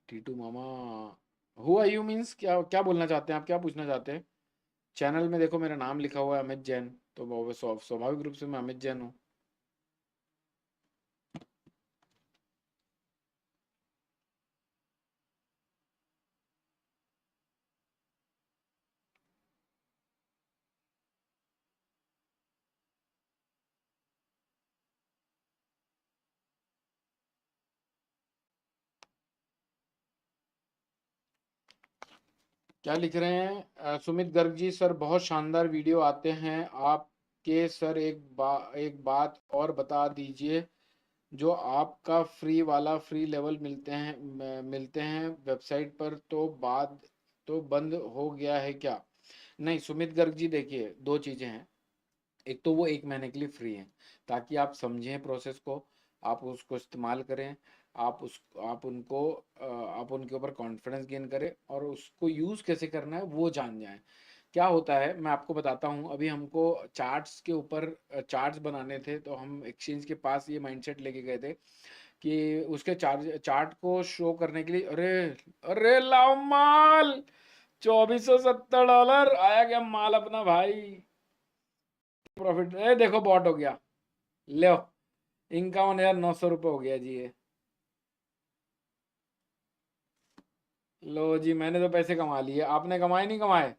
S1: टीटू मामा, हु आर यू मीन्स क्या, क्या बोलना चाहते हैं आप, क्या पूछना चाहते हैं? चैनल में देखो मेरा नाम लिखा हुआ है अमित जैन, तो स्वाभाविक रूप से मैं अमित जैन हूँ। क्या लिख रहे हैं? सुमित गर्ग जी, सर बहुत शानदार वीडियो आते हैं आपके सर, एक बात और बता दीजिए, जो आपका फ्री वाला फ्री लेवल मिलते हैं वेबसाइट पर, तो बाद तो बंद हो गया है क्या? नहीं सुमित गर्ग जी, देखिए दो चीजें हैं। एक तो वो 1 महीने के लिए फ्री है, ताकि आप समझें प्रोसेस को, आप उसको इस्तेमाल करें, आप उस आप उनके ऊपर कॉन्फिडेंस गेन करें और उसको यूज़ कैसे करना है वो जान जाएं। क्या होता है मैं आपको बताता हूँ। अभी हमको चार्ट्स के ऊपर चार्ट्स बनाने थे, तो हम एक्सचेंज के पास ये माइंडसेट लेके गए थे कि उसके चार्ट को शो करने के लिए, अरे अरे लाओ माल, $2470 आया क्या माल अपना भाई। प्रॉफिट, ए देखो बॉट हो गया, लो 51,900 रुपये हो गया जी ये। लो जी, मैंने तो पैसे कमा लिए, आपने कमाए नहीं कमाए?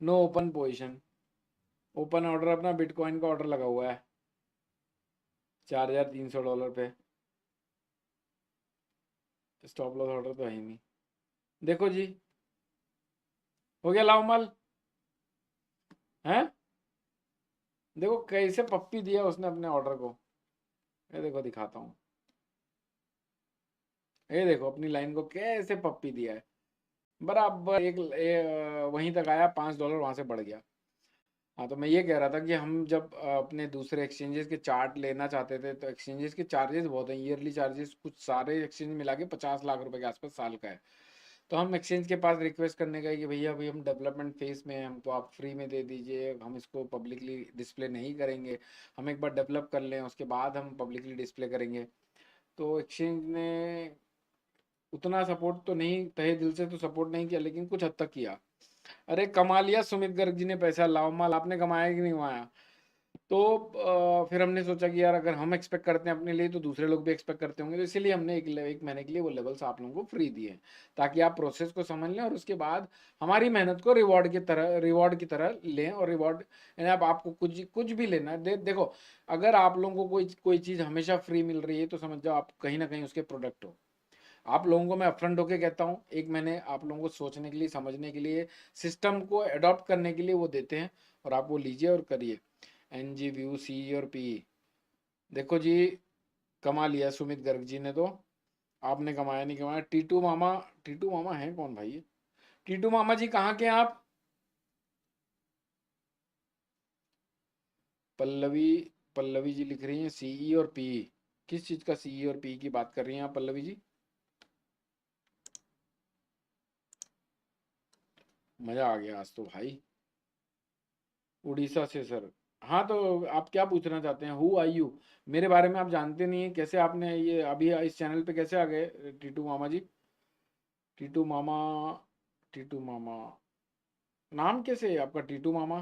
S1: No open position, open order अपना बिटकॉइन का ऑर्डर लगा हुआ है $4,300 पे, स्टॉप लॉस ऑर्डर तो है ही नहीं। देखो जी, हो गया लाओ माल है। देखो कैसे पप्पी दिया उसने अपने ऑर्डर को, ये देखो दिखाता हूँ, ये देखो अपनी लाइन को कैसे पप्पी दिया है, बराबर वहीं तक आया, $5 वहां से बढ़ गया। हाँ, तो मैं ये कह रहा था कि हम जब अपने दूसरे एक्सचेंजेस के चार्ट लेना चाहते थे तो एक्सचेंजेस के चार्जेस बहुत हैं, ईयरली चार्जेस कुछ सारे एक्सचेंज मिला के 50 लाख रुपए के आसपास साल का है। तो हम एक्सचेंज के पास रिक्वेस्ट करने का है कि भैया अभी हम डेवलपमेंट फेज में हैं, हमको आप फ्री में दे दीजिए, हम इसको पब्लिकली डिस्प्ले नहीं करेंगे, हम एक बार डेवलप कर लें उसके बाद हम पब्लिकली डिस्प्ले करेंगे। तो एक्सचेंज ने उतना सपोर्ट तो नहीं, तहे दिल से तो सपोर्ट नहीं किया, लेकिन कुछ हद तक किया। अरे कमा लिया सुमित गर्ग जी ने पैसा, लाओ माल आपने कमाया कि नहीं कमाया। तो फिर हमने सोचा कि यार अगर हम एक्सपेक्ट करते हैं अपने लिए तो दूसरे लोग भी एक्सपेक्ट करते होंगे, तो इसीलिए हमने एक महीने के लिए वो लेवल्स आप लोगों को फ्री दिए, ताकि आप प्रोसेस को समझ लें और उसके बाद हमारी मेहनत को रिवॉर्ड की तरह लें। और रिवॉर्ड यानी अब आपको कुछ कुछ भी लेना है, देखो अगर आप लोगों को कोई चीज़ हमेशा फ्री मिल रही है तो समझ जाओ आप कहीं ना कहीं उसके प्रोडक्ट हो। आप लोगों को मैं अपफ्रंट होके कहता हूँ, एक महीने आप लोगों को सोचने के लिए, समझने के लिए, सिस्टम को अडॉप्ट करने के लिए वो देते हैं, और आप वो लीजिए और करिए। NG व्यू सी और पी, देखो जी कमा लिया सुमित गर्ग जी ने तो, आपने कमाया नहीं कमाया। टीटू मामा है कौन भाई ये? टीटू मामा जी कहाँ के हैं आप? पल्लवी, पल्लवी जी लिख रही हैं सीई और पी, किस चीज का सीई और पी की बात कर रही हैं आप पल्लवी जी? मजा आ गया आज तो भाई। उड़ीसा से सर। हाँ तो आप क्या पूछना चाहते हैं, हु आई यू? मेरे बारे में आप जानते नहीं है, कैसे आपने ये अभी इस चैनल पे कैसे आ गए टीटू मामा जी? टीटू मामा, टीटू मामा नाम कैसे है आपका टीटू मामा?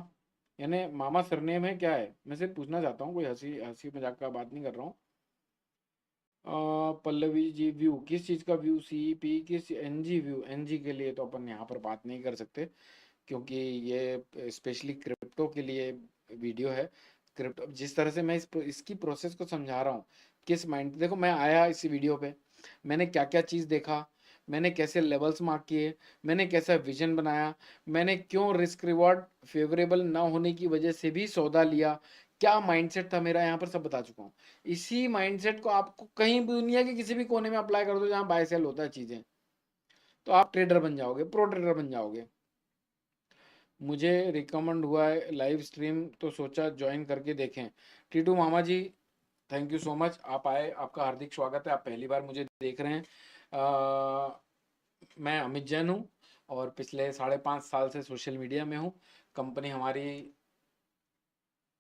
S1: यानी मामा सरनेम है क्या है? मैं सिर्फ पूछना चाहता हूँ, कोई हंसी हंसी मजाक का बात नहीं कर रहा हूँ। पल्लवी जी व्यू किस चीज़ का व्यू, CP किस, NG व्यू? NG के लिए तो अपन यहाँ पर बात नहीं कर सकते, क्योंकि ये स्पेशली क्रिप्टो के लिए वीडियो है। क्रिप्टो जिस तरह से मैं इसकी प्रोसेस को समझा रहा हूँ, किस माइंड, देखो मैं आया इस वीडियो पे, मैंने क्या क्या चीज़ देखा, मैंने कैसे लेवल्स मार्क किए, मैंने कैसा विजन बनाया, मैंने क्यों रिस्क रिवॉर्ड फेवरेबल ना होने की वजह से भी सौदा लिया, क्या माइंडसेट था मेरा, यहाँ पर सब बता चुका हूँ। इसी माइंडसेट को आपको कहीं भी दुनिया के किसी भी कोने में अप्लाई कर दो जहाँ बाय सेल होता है चीज़ें, तो आप ट्रेडर बन जाओगे, प्रो ट्रेडर बन जाओगे। मुझे रिकमेंड हुआ है लाइव स्ट्रीम तो सोचा ज्वाइन करके देखें। टीटू मामा जी थैंक यू सो मच, आप आए, आपका हार्दिक स्वागत है, आप पहली बार मुझे देख रहे हैं। मैं अमित जैन हूँ और पिछले 5.5 साल से सोशल मीडिया में हूँ। कंपनी हमारी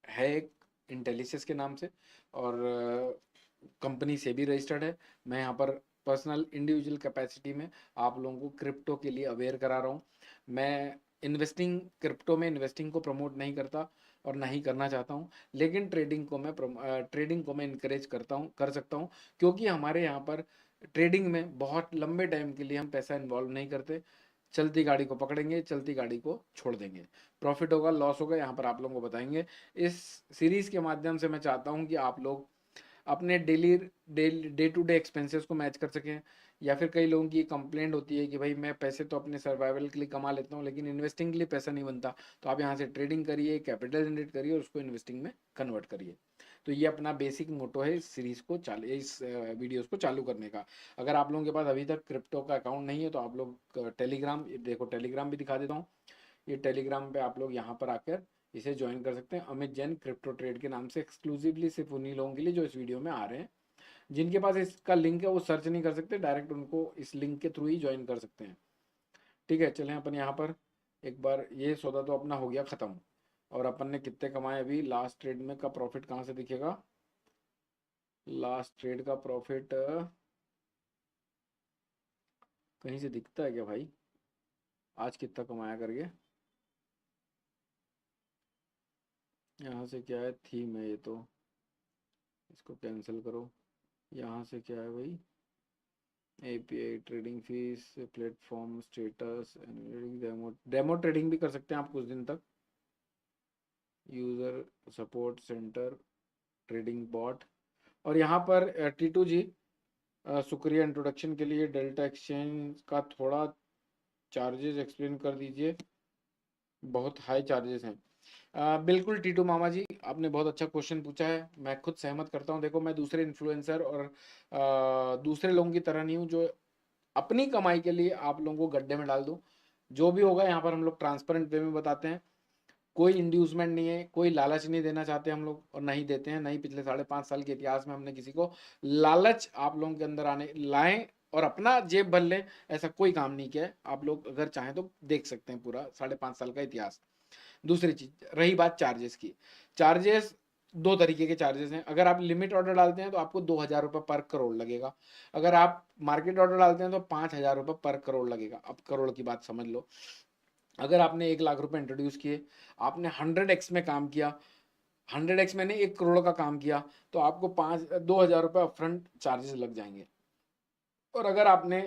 S1: है एक इंटेलिसिस के नाम से, और कंपनी से भी रजिस्टर्ड है। मैं यहाँ पर पर्सनल इंडिविजुअल कैपेसिटी में आप लोगों को क्रिप्टो के लिए अवेयर करा रहा हूँ। मैं क्रिप्टो में इन्वेस्टिंग को प्रमोट नहीं करता और ना ही करना चाहता हूँ, लेकिन ट्रेडिंग को मैं इनकरेज करता हूँ, कर सकता हूँ, क्योंकि हमारे यहाँ पर ट्रेडिंग में बहुत लंबे टाइम के लिए हम पैसा इन्वॉल्व नहीं करते। चलती गाड़ी को पकड़ेंगे, चलती गाड़ी को छोड़ देंगे, प्रॉफिट होगा लॉस होगा यहाँ पर आप लोगों को बताएंगे। इस सीरीज के माध्यम से मैं चाहता हूँ कि आप लोग अपने डे टू डे एक्सपेंसेस को मैच कर सकें। या फिर कई लोगों की कंप्लेंट होती है कि भाई मैं पैसे तो अपने सर्वाइवल के लिए कमा लेता हूँ लेकिन इन्वेस्टिंग के लिए पैसा नहीं बनता, तो आप यहाँ से ट्रेडिंग करिए, कैपिटल जनरेट करिए और उसको इन्वेस्टिंग में कन्वर्ट करिए। तो ये अपना बेसिक मोटो है इस सीरीज को इस वीडियोस को चालू करने का। अगर आप लोगों के पास अभी तक क्रिप्टो का अकाउंट नहीं है तो आप लोग टेलीग्राम, देखो टेलीग्राम भी दिखा देता हूँ, ये टेलीग्राम पे आप लोग यहाँ पर आकर इसे ज्वाइन कर सकते हैं। अमित जैन क्रिप्टो ट्रेड के नाम से एक्सक्लूसिवली सिर्फ उन्हीं लोगों के लिए जो इस वीडियो में आ रहे हैं। जिनके पास इसका लिंक है वो सर्च नहीं कर सकते, डायरेक्ट उनको इस लिंक के थ्रू ही ज्वाइन कर सकते हैं। ठीक है, चलें अपन यहाँ पर एक बार, ये सौदा तो अपना हो गया ख़त्म। और अपन ने कितने कमाए अभी लास्ट ट्रेड में, का प्रॉफिट कहाँ से दिखेगा? लास्ट ट्रेड का प्रॉफिट कहीं से दिखता है क्या भाई? आज कितना कमाया करके, यहाँ से क्या है, थीम है ये तो, इसको कैंसिल करो। यहाँ से क्या है भाई, API, trading fees, platform status, demo demo trading भी कर सकते हैं आप कुछ दिन तक, user support centre, trading bot. और यहाँ पर टीटू जी, शुक्रिया इंट्रोडक्शन के लिए। डेल्टा एक्सचेंज का थोड़ा चार्जेस एक्सप्लेन कर दीजिए, बहुत हाई चार्जेस हैं। बिल्कुल टीटू मामा जी, आपने बहुत अच्छा क्वेश्चन पूछा है, मैं खुद सहमत करता हूँ। देखो मैं दूसरे इन्फ्लुएंसर और दूसरे लोगों की तरह नहीं हूँ जो अपनी कमाई के लिए आप लोगों को गड्ढे में डाल दूँ। जो भी होगा यहाँ पर हम लोग ट्रांसपेरेंट वे में बताते हैं, कोई इंड्यूसमेंट नहीं है, कोई लालच नहीं देना चाहते हम लोग, और नहीं देते हैं। नहीं पिछले 5.5 साल के इतिहास में हमने किसी को लालच आप लोगों के अंदर आने लाएं और अपना जेब भर लें, ऐसा कोई काम नहीं किया है। आप लोग अगर चाहें तो देख सकते हैं पूरा 5.5 साल का इतिहास। दूसरी चीज, रही बात चार्जेस की, चार्जेस दो तरीके के चार्जेस हैं। अगर आप लिमिट ऑर्डर डालते हैं तो आपको 2,000 रुपये पर करोड़ लगेगा। अगर आप मार्केट ऑर्डर डालते हैं तो 5,000 रुपये पर करोड़ लगेगा। अब करोड़ की बात समझ लो। अगर आपने 1 लाख रुपए इंट्रोड्यूस किए, आपने 100x में काम किया, 100x मैंने 1 करोड़ का काम किया, तो आपको 2,000 रुपये अपफ्रंट चार्जेस लग जाएंगे। और अगर आपने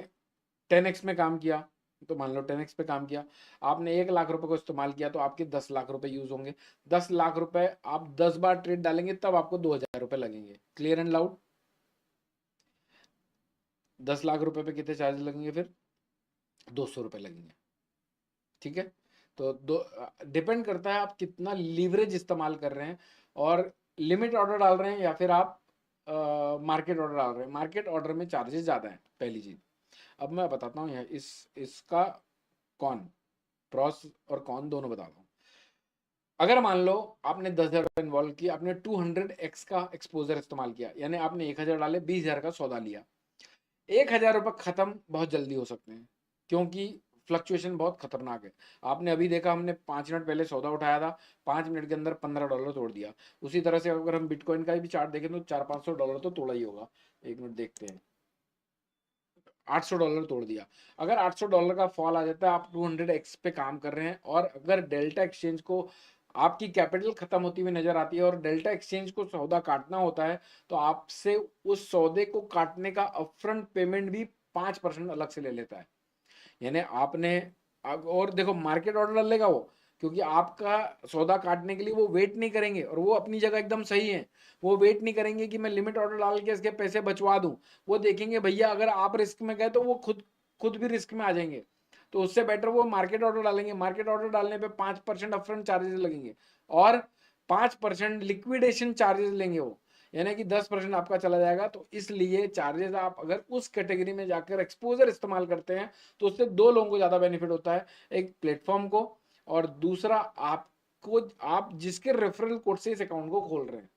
S1: 10x में काम किया, तो मान लो 10x पे काम किया, आपने 1 लाख रुपए को इस्तेमाल किया, तो आपके 10 लाख रुपए यूज होंगे। 10 लाख रुपए आप 10 बार ट्रेड डालेंगे, तब आपको 2,000 रुपए लगेंगे। Clear and loud. 10 लाख रुपए पे कितने चार्ज लगेंगे फिर? 200 रुपए लगेंगे। ठीक है। तो डिपेंड करता है आप कितना लीवरेज इस्तेमाल कर रहे हैं, और लिमिट ऑर्डर डाल रहे हैं या फिर आप मार्केट ऑर्डर डाल रहे हैं। मार्केट ऑर्डर में चार्जेस ज़्यादा हैं, पहली चीज़। अब मैं बताता हूँ यहाँ इसका कौन प्रॉस और कौन दोनों बता रहा हूँ। अगर मान लो आपने 10,000 इन्वॉल्व किया, आपने 200x का एक्सपोजर इस्तेमाल किया, यानी आपने 1,000 डाले, 20,000 का सौदा लिया। 1,000 रुपये खत्म बहुत जल्दी हो सकते हैं, क्योंकि फ्लक्चुएशन बहुत खतरनाक है। आपने अभी देखा, हमने 5 मिनट पहले सौदा उठाया था, 5 मिनट के अंदर $15 तोड़ दिया। उसी तरह से अगर हम बिटकॉइन का भी चार्ट देखें तो 400-500 डॉलर तो तोड़ा ही होगा। 1 मिनट देखते हैं, $800 तोड़ दिया। अगर $800 का फॉल आ जाता है, आप 200x पे काम कर रहे हैं, और अगर डेल्टा एक्सचेंज को आपकी कैपिटल खत्म होती हुई नजर आती है और डेल्टा एक्सचेंज को सौदा काटना होता है, तो आपसे उस सौदे को काटने का अपफ्रंट पेमेंट भी 5% अलग से ले लेता है। यानी आपने और देखो मार्केट ऑर्डर डालेगा वो, क्योंकि आपका सौदा काटने के लिए वो वेट नहीं करेंगे, और वो अपनी जगह एकदम सही है। वो वेट नहीं करेंगे कि मैं लिमिट ऑर्डर डाल के इसके पैसे बचवा दूं। वो देखेंगे भैया अगर आप रिस्क में गए तो वो खुद खुद भी रिस्क में आ जाएंगे। तो उससे बेटर वो मार्केट ऑर्डर डालेंगे। मार्केट ऑर्डर डालने पे 5% अपफ्रंट चार्जेस लगेंगे, और 5% लिक्विडेशन चार्जेस लेंगे वो, यानी कि 10% आपका चला जाएगा। तो इसलिए चार्जेस, आप अगर उस कैटेगरी में जाकर एक्सपोजर इस्तेमाल करते हैं तो उससे दो लोगों को ज्यादा बेनिफिट होता है, एक प्लेटफॉर्म को, और दूसरा आपको, आप जिसके रेफरल कोड से इस अकाउंट को खोल रहे हैं।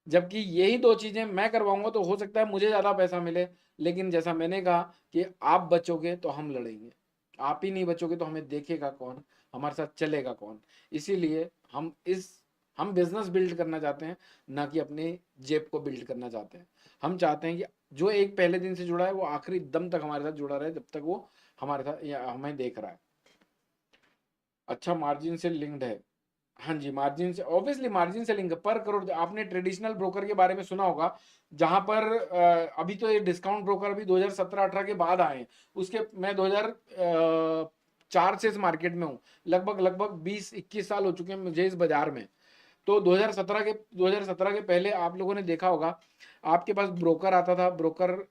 S1: जबकि यही दो चीजें मैं करवाऊंगा तो हो सकता है मुझे ज्यादा पैसा मिले, लेकिन जैसा मैंने कहा कि आप बचोगे तो हम लड़ेंगे, आप ही नहीं बचोगे तो हमें देखेगा कौन, हमारे साथ चलेगा कौन। इसीलिए हम बिजनेस बिल्ड करना चाहते हैं, ना कि अपने जेब को बिल्ड करना चाहते हैं। हम चाहते हैं कि जो एक पहले दिन से जुड़ा है वो आखिरी दम तक हमारे साथ जुड़ा रहे, जब तक वो हमारे साथ या हमें देख रहा है। अच्छा, मार्जिन से लिंक्ड है। हाँ जी, मार्जिन से, ऑब्वियसली मार्जिन से लिंक पर करोड़। आपने ट्रेडिशनल ब्रोकर के बारे में सुना होगा, जहां पर अभी तो ये डिस्काउंट ब्रोकर अभी 2017-18 के बाद आए हैं। उसके मैं 2004 से इस मार्केट में हूँ, लगभग लगभग 20-21 साल हो चुके हैं मुझे इस बाजार में। तो 2017 के पहले आप लोगों ने देखा होगा, आपके पास ब्रोकर आता था। ब्रोकर,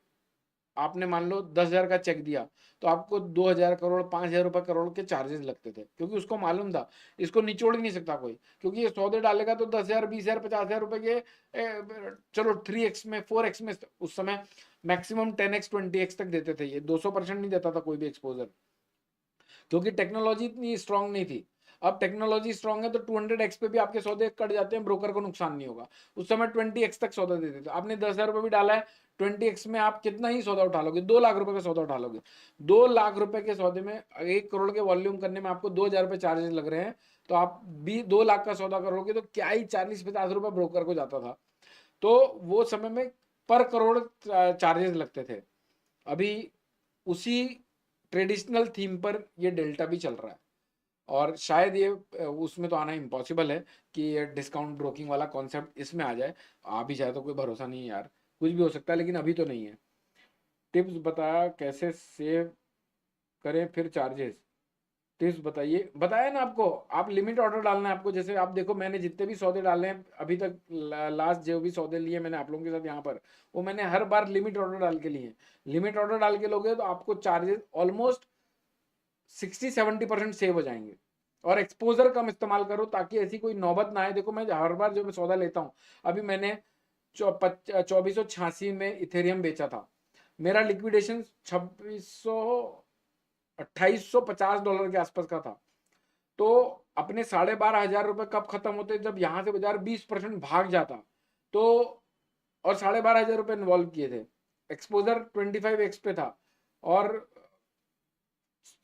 S1: आपने मान लो 10,000 का चेक दिया, तो आपको 2,000 करोड़, 5,000 रुपए करोड़ के चार्जेस लगते थे, क्योंकि उसको मालूम था इसको निचोड़ ही नहीं सकता कोई, क्योंकि ये सौदे डालेगा तो 10,000, 20,000, 50,000 रुपए के चलो 3x में, 4x में, उस समय मैक्सिमम 10x 20x तक देते थे। ये 200% नहीं देता था कोई भी एक्सपोजर, क्योंकि टेक्नोलॉजी इतनी स्ट्रांग नहीं थी। अब टेक्नोलॉजी स्ट्रांग है तो 200x पे भी आपके सौदे कट जाते हैं, ब्रोकर को नुकसान नहीं होगा। उस समय 20x तक सौदा देते थे। आपने 10,000 रुपए भी डाला है, 20x में आप कितना ही सौदा उठा लोगे? 2 लाख रुपए का सौदा उठा लोगे। 2 लाख रुपए के सौदे में 1 करोड़ के वॉल्यूम करने में आपको 2,000 रुपए चार्जेस लग रहे हैं, तो आप भी 2 लाख का सौदा करोगे तो क्या ही 40-50 रुपए ब्रोकर को जाता था। तो वो समय में पर करोड़ चार्जेस लगते थे। अभी उसी ट्रेडिशनल थीम पर ये डेल्टा भी चल रहा है, और शायद ये उसमें तो आना इम्पॉसिबल है कि ये डिस्काउंट ब्रोकिंग वाला कॉन्सेप्ट इसमें आ जाए। आ भी जाए तो कोई भरोसा नहीं है यार, कुछ भी हो सकता है, लेकिन अभी तो नहीं है। टिप्स बताया कैसे सेव करें फिर चार्जेस। टिप्स बताइए, बताया ना आपको। आप लिमिट ऑर्डर डालना है आपको। जैसे आप देखो मैंने जितने भी सौदे डाले हैं अभी तक, लास्ट जो भी सौदे लिए मैंने आप लोगों के साथ यहाँ पर, वो मैंने हर बार लिमिट ऑर्डर डाल के लिए। लिमिट ऑर्डर डाल के लोगे तो आपको चार्जेस ऑलमोस्ट 60-70% सेव हो जाएंगे। और एक्सपोजर कम इस्तेमाल करो ताकि ऐसी कोई नौबत ना आए। देखो मैं हर बार जो मैं सौदा लेता हूँ, अभी मैंने 2486 में इथेरियम बेचा था, मेरा लिक्विडेशन 2850 डॉलर के आसपास का था। तो अपने 12,500 रुपए कब खत्म होते, जब यहां से बाजार 20% भाग जाता। तो और 12,500 रुपए इन्वॉल्व किए थे, एक्सपोजर 25x पे था, और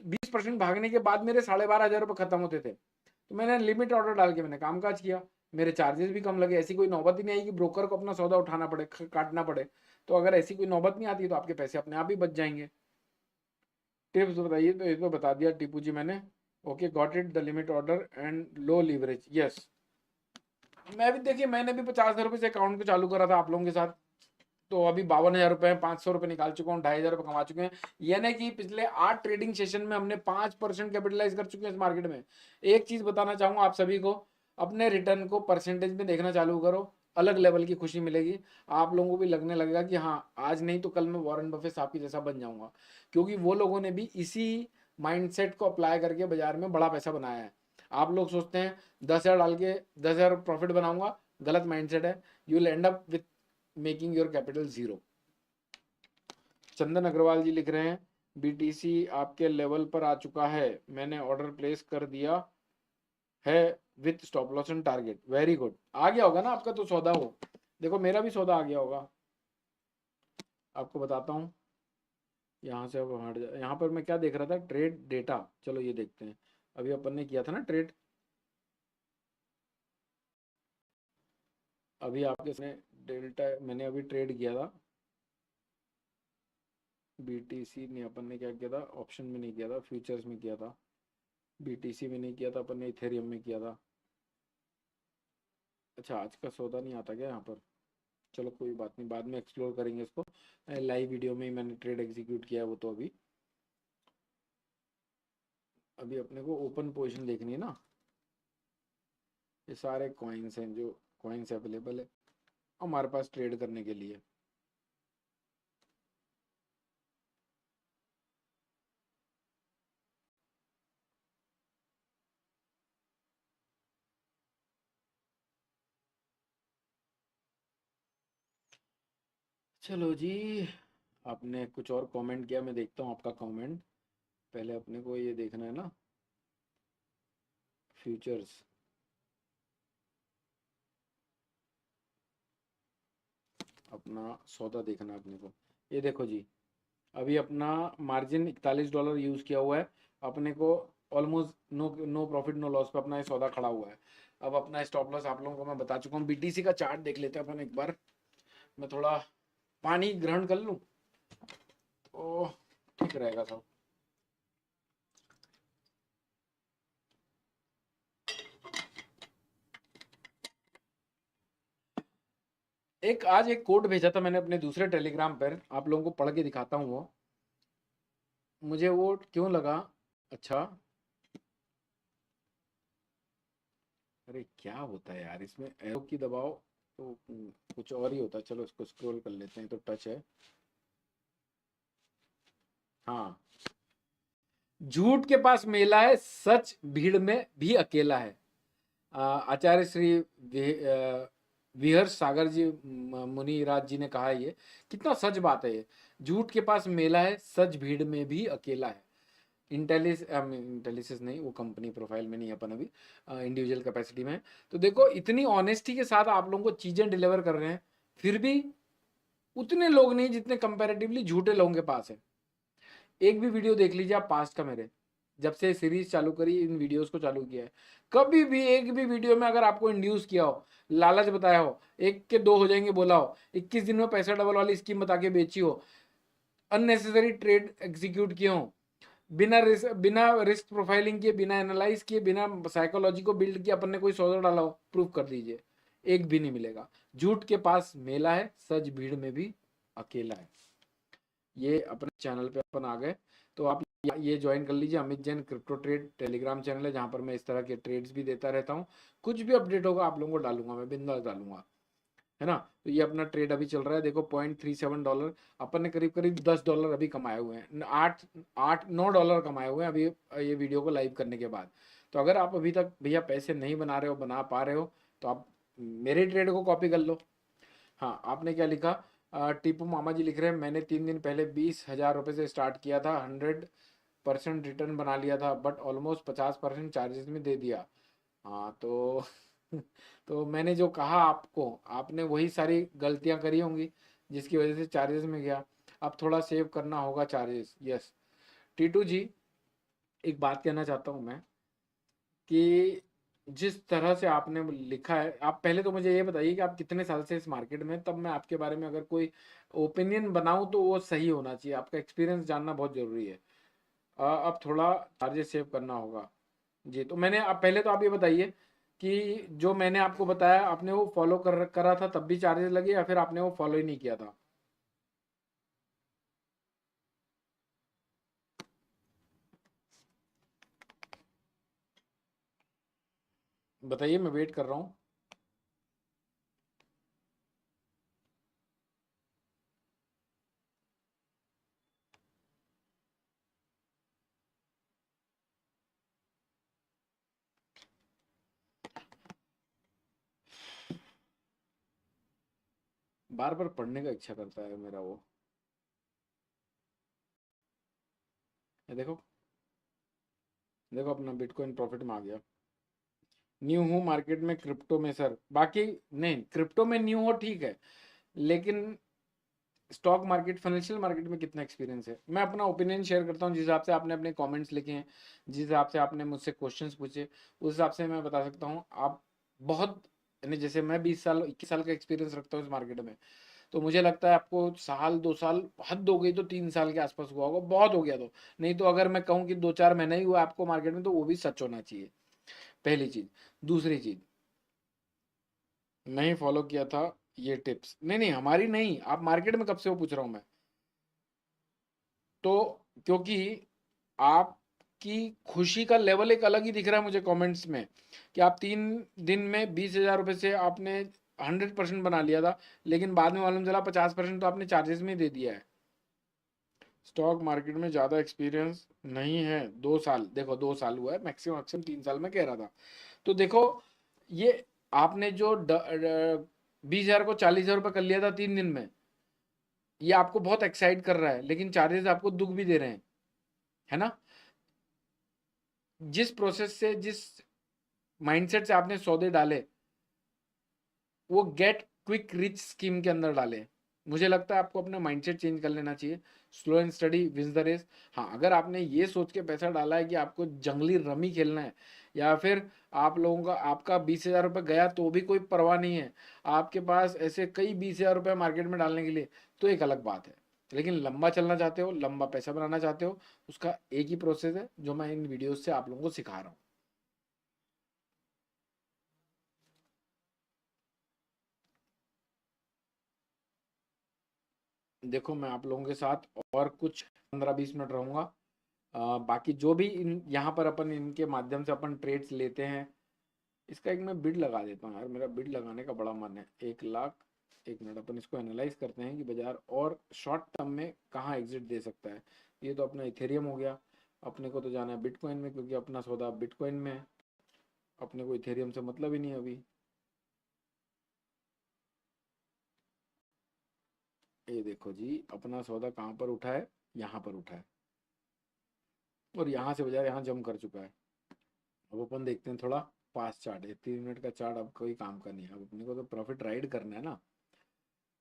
S1: 20% भागने के बाद मेरे 12,500 रुपए खत्म होते थे। तो मैंने लिमिट ऑर्डर डाल के मैंने कामकाज किया, मेरे चार्जेस भी कम लगे। ऐसी कोई नौबत ही नहीं आई कि ब्रोकर को अपना सौदा उठाना पड़े, काटना पड़े। तो अगर ऐसी कोई नौबत नहीं आती तो आपके पैसे अपने आप ही बच जाएंगे। टिप्स बताइए, तो ये तो बता दिया टीपू जी मैंने। Okay, got it, the limit order and low leverage, yes. मैं भी देखिए, मैंने भी 50,000 रुपए से अकाउंट को चालू करा था आप लोगों के साथ। तो अभी 52,000 रुपए, 500 रुपए निकाल चुका हूँ, 2,500 रुपए कमा चुके हैं। यानी कि पिछले 8 ट्रेडिंग सेशन में हमने 5% कैपिटलाइज कर चुके हैं इस मार्केट में। एक चीज बताना चाहूंगा आप सभी को, अपने रिटर्न को परसेंटेज में देखना चालू करो, अलग लेवल की खुशी मिलेगी। आप लोगों को भी लगने लगेगा कि हाँ, आज नहीं तो कल मैं वॉरेन बफेट साहब की जैसा बन जाऊंगा। क्योंकि वो लोगों ने भी इसी माइंडसेट को अप्लाई करके बाजार में बड़ा पैसा बनाया है। आप लोग सोचते हैं 10,000 डाल के 10,000 प्रॉफिट बनाऊंगा, गलत माइंडसेट है। You will end up with making your capital zero. Chandan Agarwal ji लिख रहे हैं, बीटीसी आपके लेवल पर आ चुका है, मैंने ऑर्डर प्लेस कर दिया है with stop loss and target. Very good, आ गया होगा ना आपका तो सौदा। हो देखो मेरा भी सौदा आ गया होगा, आपको बताता हूँ। यहाँ से अब हट जा, यहाँ पर मैं क्या देख रहा था, ट्रेड डेटा। चलो ये देखते हैं, अभी अपन ने किया था ना ट्रेड, अभी आपके सामने डेल्टा मैंने अभी ट्रेड किया था। बीटीसी ने अपन ने क्या किया था, ऑप्शन में नहीं किया था, फ्यूचर्स में किया था। बीटीसी में नहीं किया था अपन ने, इथेरियम में किया था। अच्छा, आज का सौदा नहीं आता क्या यहाँ पर? चलो कोई बात नहीं, बाद में एक्सप्लोर करेंगे इसको। लाइव वीडियो में ही मैंने ट्रेड एग्जीक्यूट किया है वो तो। अभी अभी अपने को ओपन पोजीशन देखनी है ना। ये सारे कॉइन्स हैं जो कॉइन्स अवेलेबल है हमारे पास ट्रेड करने के लिए। चलो जी, आपने कुछ और कमेंट किया, मैं देखता हूँ आपका कमेंट। पहले अपने को ये देखना है ना, फ्यूचर्स। अपना सौदा देखना है अपने को। ये देखो जी, अभी अपना मार्जिन $41 यूज़ किया हुआ है। अपने को almost no no profit no loss पे अपना ये सौदा खड़ा हुआ है। अब अपना स्टॉप लॉस आप लोगों को मैं बता चुका हूँ। बीटीसी का चार्ट देख लेते हैं अपन एक बार। मैं थोड़ा पानी ग्रहण कर लूँ तो ठीक रहेगा सब। एक आज एक कोड भेजा था मैंने अपने दूसरे टेलीग्राम पर, आप लोगों को पढ़ के दिखाता हूँ वो, मुझे वो क्यों लगा अच्छा। अरे क्या होता है यार इसमें, एरो की दबाओ तो कुछ और ही होता है। चलो इसको स्क्रॉल कर लेते हैं, तो टच है। हाँ, झूठ के पास मेला है, सच भीड़ में भी अकेला है। आचार्य श्री विहर्ष सागर जी मुनि राज जी ने कहा है। ये कितना सच बात है। ये झूठ के पास मेला है, सच भीड़ में भी अकेला है। इंटेलिसिस नहीं, वो कंपनी प्रोफाइल में नहीं है अपन अभी, इंडिविजुअल कैपेसिटी में है। तो देखो इतनी ऑनेस्टी के साथ आप लोगों को चीजें डिलीवर कर रहे हैं, फिर भी उतने लोग नहीं जितने कंपैरेटिवली झूठे लोगों के पास है। एक भी वीडियो देख लीजिए आप पास्ट का मेरे, जब से सीरीज चालू करी इन वीडियोस को चालू किया है, कभी भी एक भी वीडियो में अगर आपको इंड्यूस किया हो, लालच बताया हो, 1 के 2 हो जाएंगे बोला हो, 21 दिन में पैसा डबल वाली स्कीम बता के बेची हो, अननेसेसरी ट्रेड एग्जीक्यूट किए हो, बिना रिस्क प्रोफाइलिंग किए, बिना एनालाइज किए, बिना साइकोलॉजी को बिल्ड किए अपन ने कोई सौदा डाला हो, प्रूफ कर दीजिए। एक भी नहीं मिलेगा। झूठ के पास मेला है, सच भीड़ में भी अकेला है। ये अपने चैनल पे अपन आ गए। तो आप ये ज्वाइन कर लीजिए, Amit Jain crypto trade Telegram channel है, जहाँ पर मैं इस तरह के ट्रेड्स भी देता रहता हूँ। कुछ भी अपडेट होगा आप लोगों को डालूंगा, मैं बिंदास डालूंगा, है ना। तो ये अपना ट्रेड अभी चल रहा है, देखो $0.37, अपन ने करीब करीब $10 अभी कमाए हुए हैं, 8-9 डॉलर कमाए हुए हैं अभी ये वीडियो को लाइव करने के बाद। तो अगर आप अभी तक भैया पैसे नहीं बना रहे हो, बना पा रहे हो, तो आप मेरे ट्रेड को कॉपी कर लो। हाँ, आपने क्या लिखा, टीपू मामा जी लिख रहे हैं, मैंने 3 दिन पहले 20,000 रुपये से स्टार्ट किया था, 100% रिटर्न बना लिया था, बट ऑलमोस्ट 50% चार्जेस में दे दिया। हाँ तो तो मैंने जो कहा आपको, आपने वही सारी गलतियां करी होंगी जिसकी वजह से चार्जेस में गया। अब थोड़ा सेव करना होगा चार्जेस। यस टीटू जी, एक बात कहना चाहता हूँ मैं कि जिस तरह से आपने लिखा है, आप पहले तो मुझे ये बताइए कि आप कितने साल से इस मार्केट में हैं, तब मैं आपके बारे में अगर कोई ओपिनियन बनाऊं तो वो सही होना चाहिए। आपका एक्सपीरियंस जानना बहुत जरूरी है। अब थोड़ा चार्जेस सेव करना होगा। जी, तो मैंने, अब पहले तो आप ये बताइए कि जो मैंने आपको बताया आपने वो फॉलो करा था तब भी चार्जेस लगे, या फिर आपने वो फॉलो ही नहीं किया था? बताइए, मैं वेट कर रहा हूँ। बार बार पढ़ने का इच्छा करता है मेरा वो। ये देखो, देखो अपना बिटकॉइन प्रॉफिट में आ गया। न्यू हूँ मार्केट में क्रिप्टो में सर, बाकी नहीं, क्रिप्टो में न्यू हो ठीक है, लेकिन स्टॉक मार्केट फाइनेंशियल मार्केट में कितना एक्सपीरियंस है। मैं अपना ओपिनियन शेयर करता हूँ, जिस हिसाब से आपने अपने कमेंट्स लिखे हैं, जिस हिसाब से आपने मुझसे क्वेश्चंस पूछे, उस हिसाब से मैं बता सकता हूँ। आप बहुत, यानी जैसे मैं 20 साल 21 साल का एक्सपीरियंस रखता हूँ इस मार्केट में, तो मुझे लगता है आपको साल 2 साल, हद हो गई तो 3 साल के आसपास हुआ होगा, बहुत हो गया तो। नहीं तो अगर मैं कहूँ कि 2-4 महीना ही हुआ आपको मार्केट में, तो वो भी सच होना चाहिए, पहली चीज। दूसरी चीज, नहीं फॉलो किया था ये टिप्स, नहीं नहीं हमारी नहीं, आप मार्केट में कब से हो पूछ रहा हूँ मैं। तो क्योंकि आपकी खुशी का लेवल एक अलग ही दिख रहा है मुझे कमेंट्स में, कि आप 3 दिन में 20,000 रुपये से आपने 100% बना लिया था, लेकिन बाद में मालूम चला 50% तो आपने चार्जेस में दे दिया है। स्टॉक मार्केट में ज़्यादा एक्सपीरियंस नहीं है, 2 साल, देखो 2 साल हुआ है, मैक्सिमम मैक्सिमम 3 साल में कह रहा था। तो देखो, ये आपने जो 20,000 को 40,000 रुपये कर लिया था 3 दिन में, ये आपको बहुत एक्साइट कर रहा है, लेकिन चार्जेस आपको दुख भी दे रहे हैं, है ना। जिस प्रोसेस से, जिस माइंडसेट से आपने सौदे डाले, वो गेट क्विक रिच स्कीम के अंदर डाले। मुझे लगता है आपको अपना माइंडसेट चेंज कर लेना चाहिए। Slow and steady wins the race. हाँ, अगर आपने ये सोच के पैसा डाला है कि आपको जंगली रमी खेलना है, या फिर आप लोगों का, आपका 20,000 रुपये गया तो भी कोई परवाह नहीं है, आपके पास ऐसे कई 20,000 रुपये मार्केट में डालने के लिए, तो एक अलग बात है। लेकिन लंबा चलना चाहते हो, लंबा पैसा बनाना चाहते हो, उसका एक ही प्रोसेस है जो मैं इन वीडियोस से आप लोगों को सिखा रहा हूँ। देखो, मैं आप लोगों के साथ और कुछ 15-20 मिनट रहूंगा। बाकी जो भी इन यहाँ पर अपन इनके माध्यम से अपन ट्रेड्स लेते हैं, इसका एक मैं बिड लगा देता हूँ यार, मेरा बिड लगाने का बड़ा मन है, 1 लाख। 1 मिनट, अपन इसको एनालाइज करते हैं कि बाजार और शॉर्ट टर्म में कहाँ एग्जिट दे सकता है। ये तो अपना इथेरियम हो गया, अपने को तो जाना है बिटकॉइन में, क्योंकि अपना सौदा बिटकॉइन में है, अपने को इथेरियम से मतलब ही नहीं है अभी। ये देखो जी, अपना सौदा कहाँ पर उठा है, यहाँ पर उठा है, और यहाँ से बाजार यहाँ जम कर चुका है। अब अपन देखते हैं थोड़ा फास्ट चार्ट, ये 3 मिनट का चार्ट अब कोई काम का नहीं है, अब अपने को तो प्रॉफिट राइड करना है ना।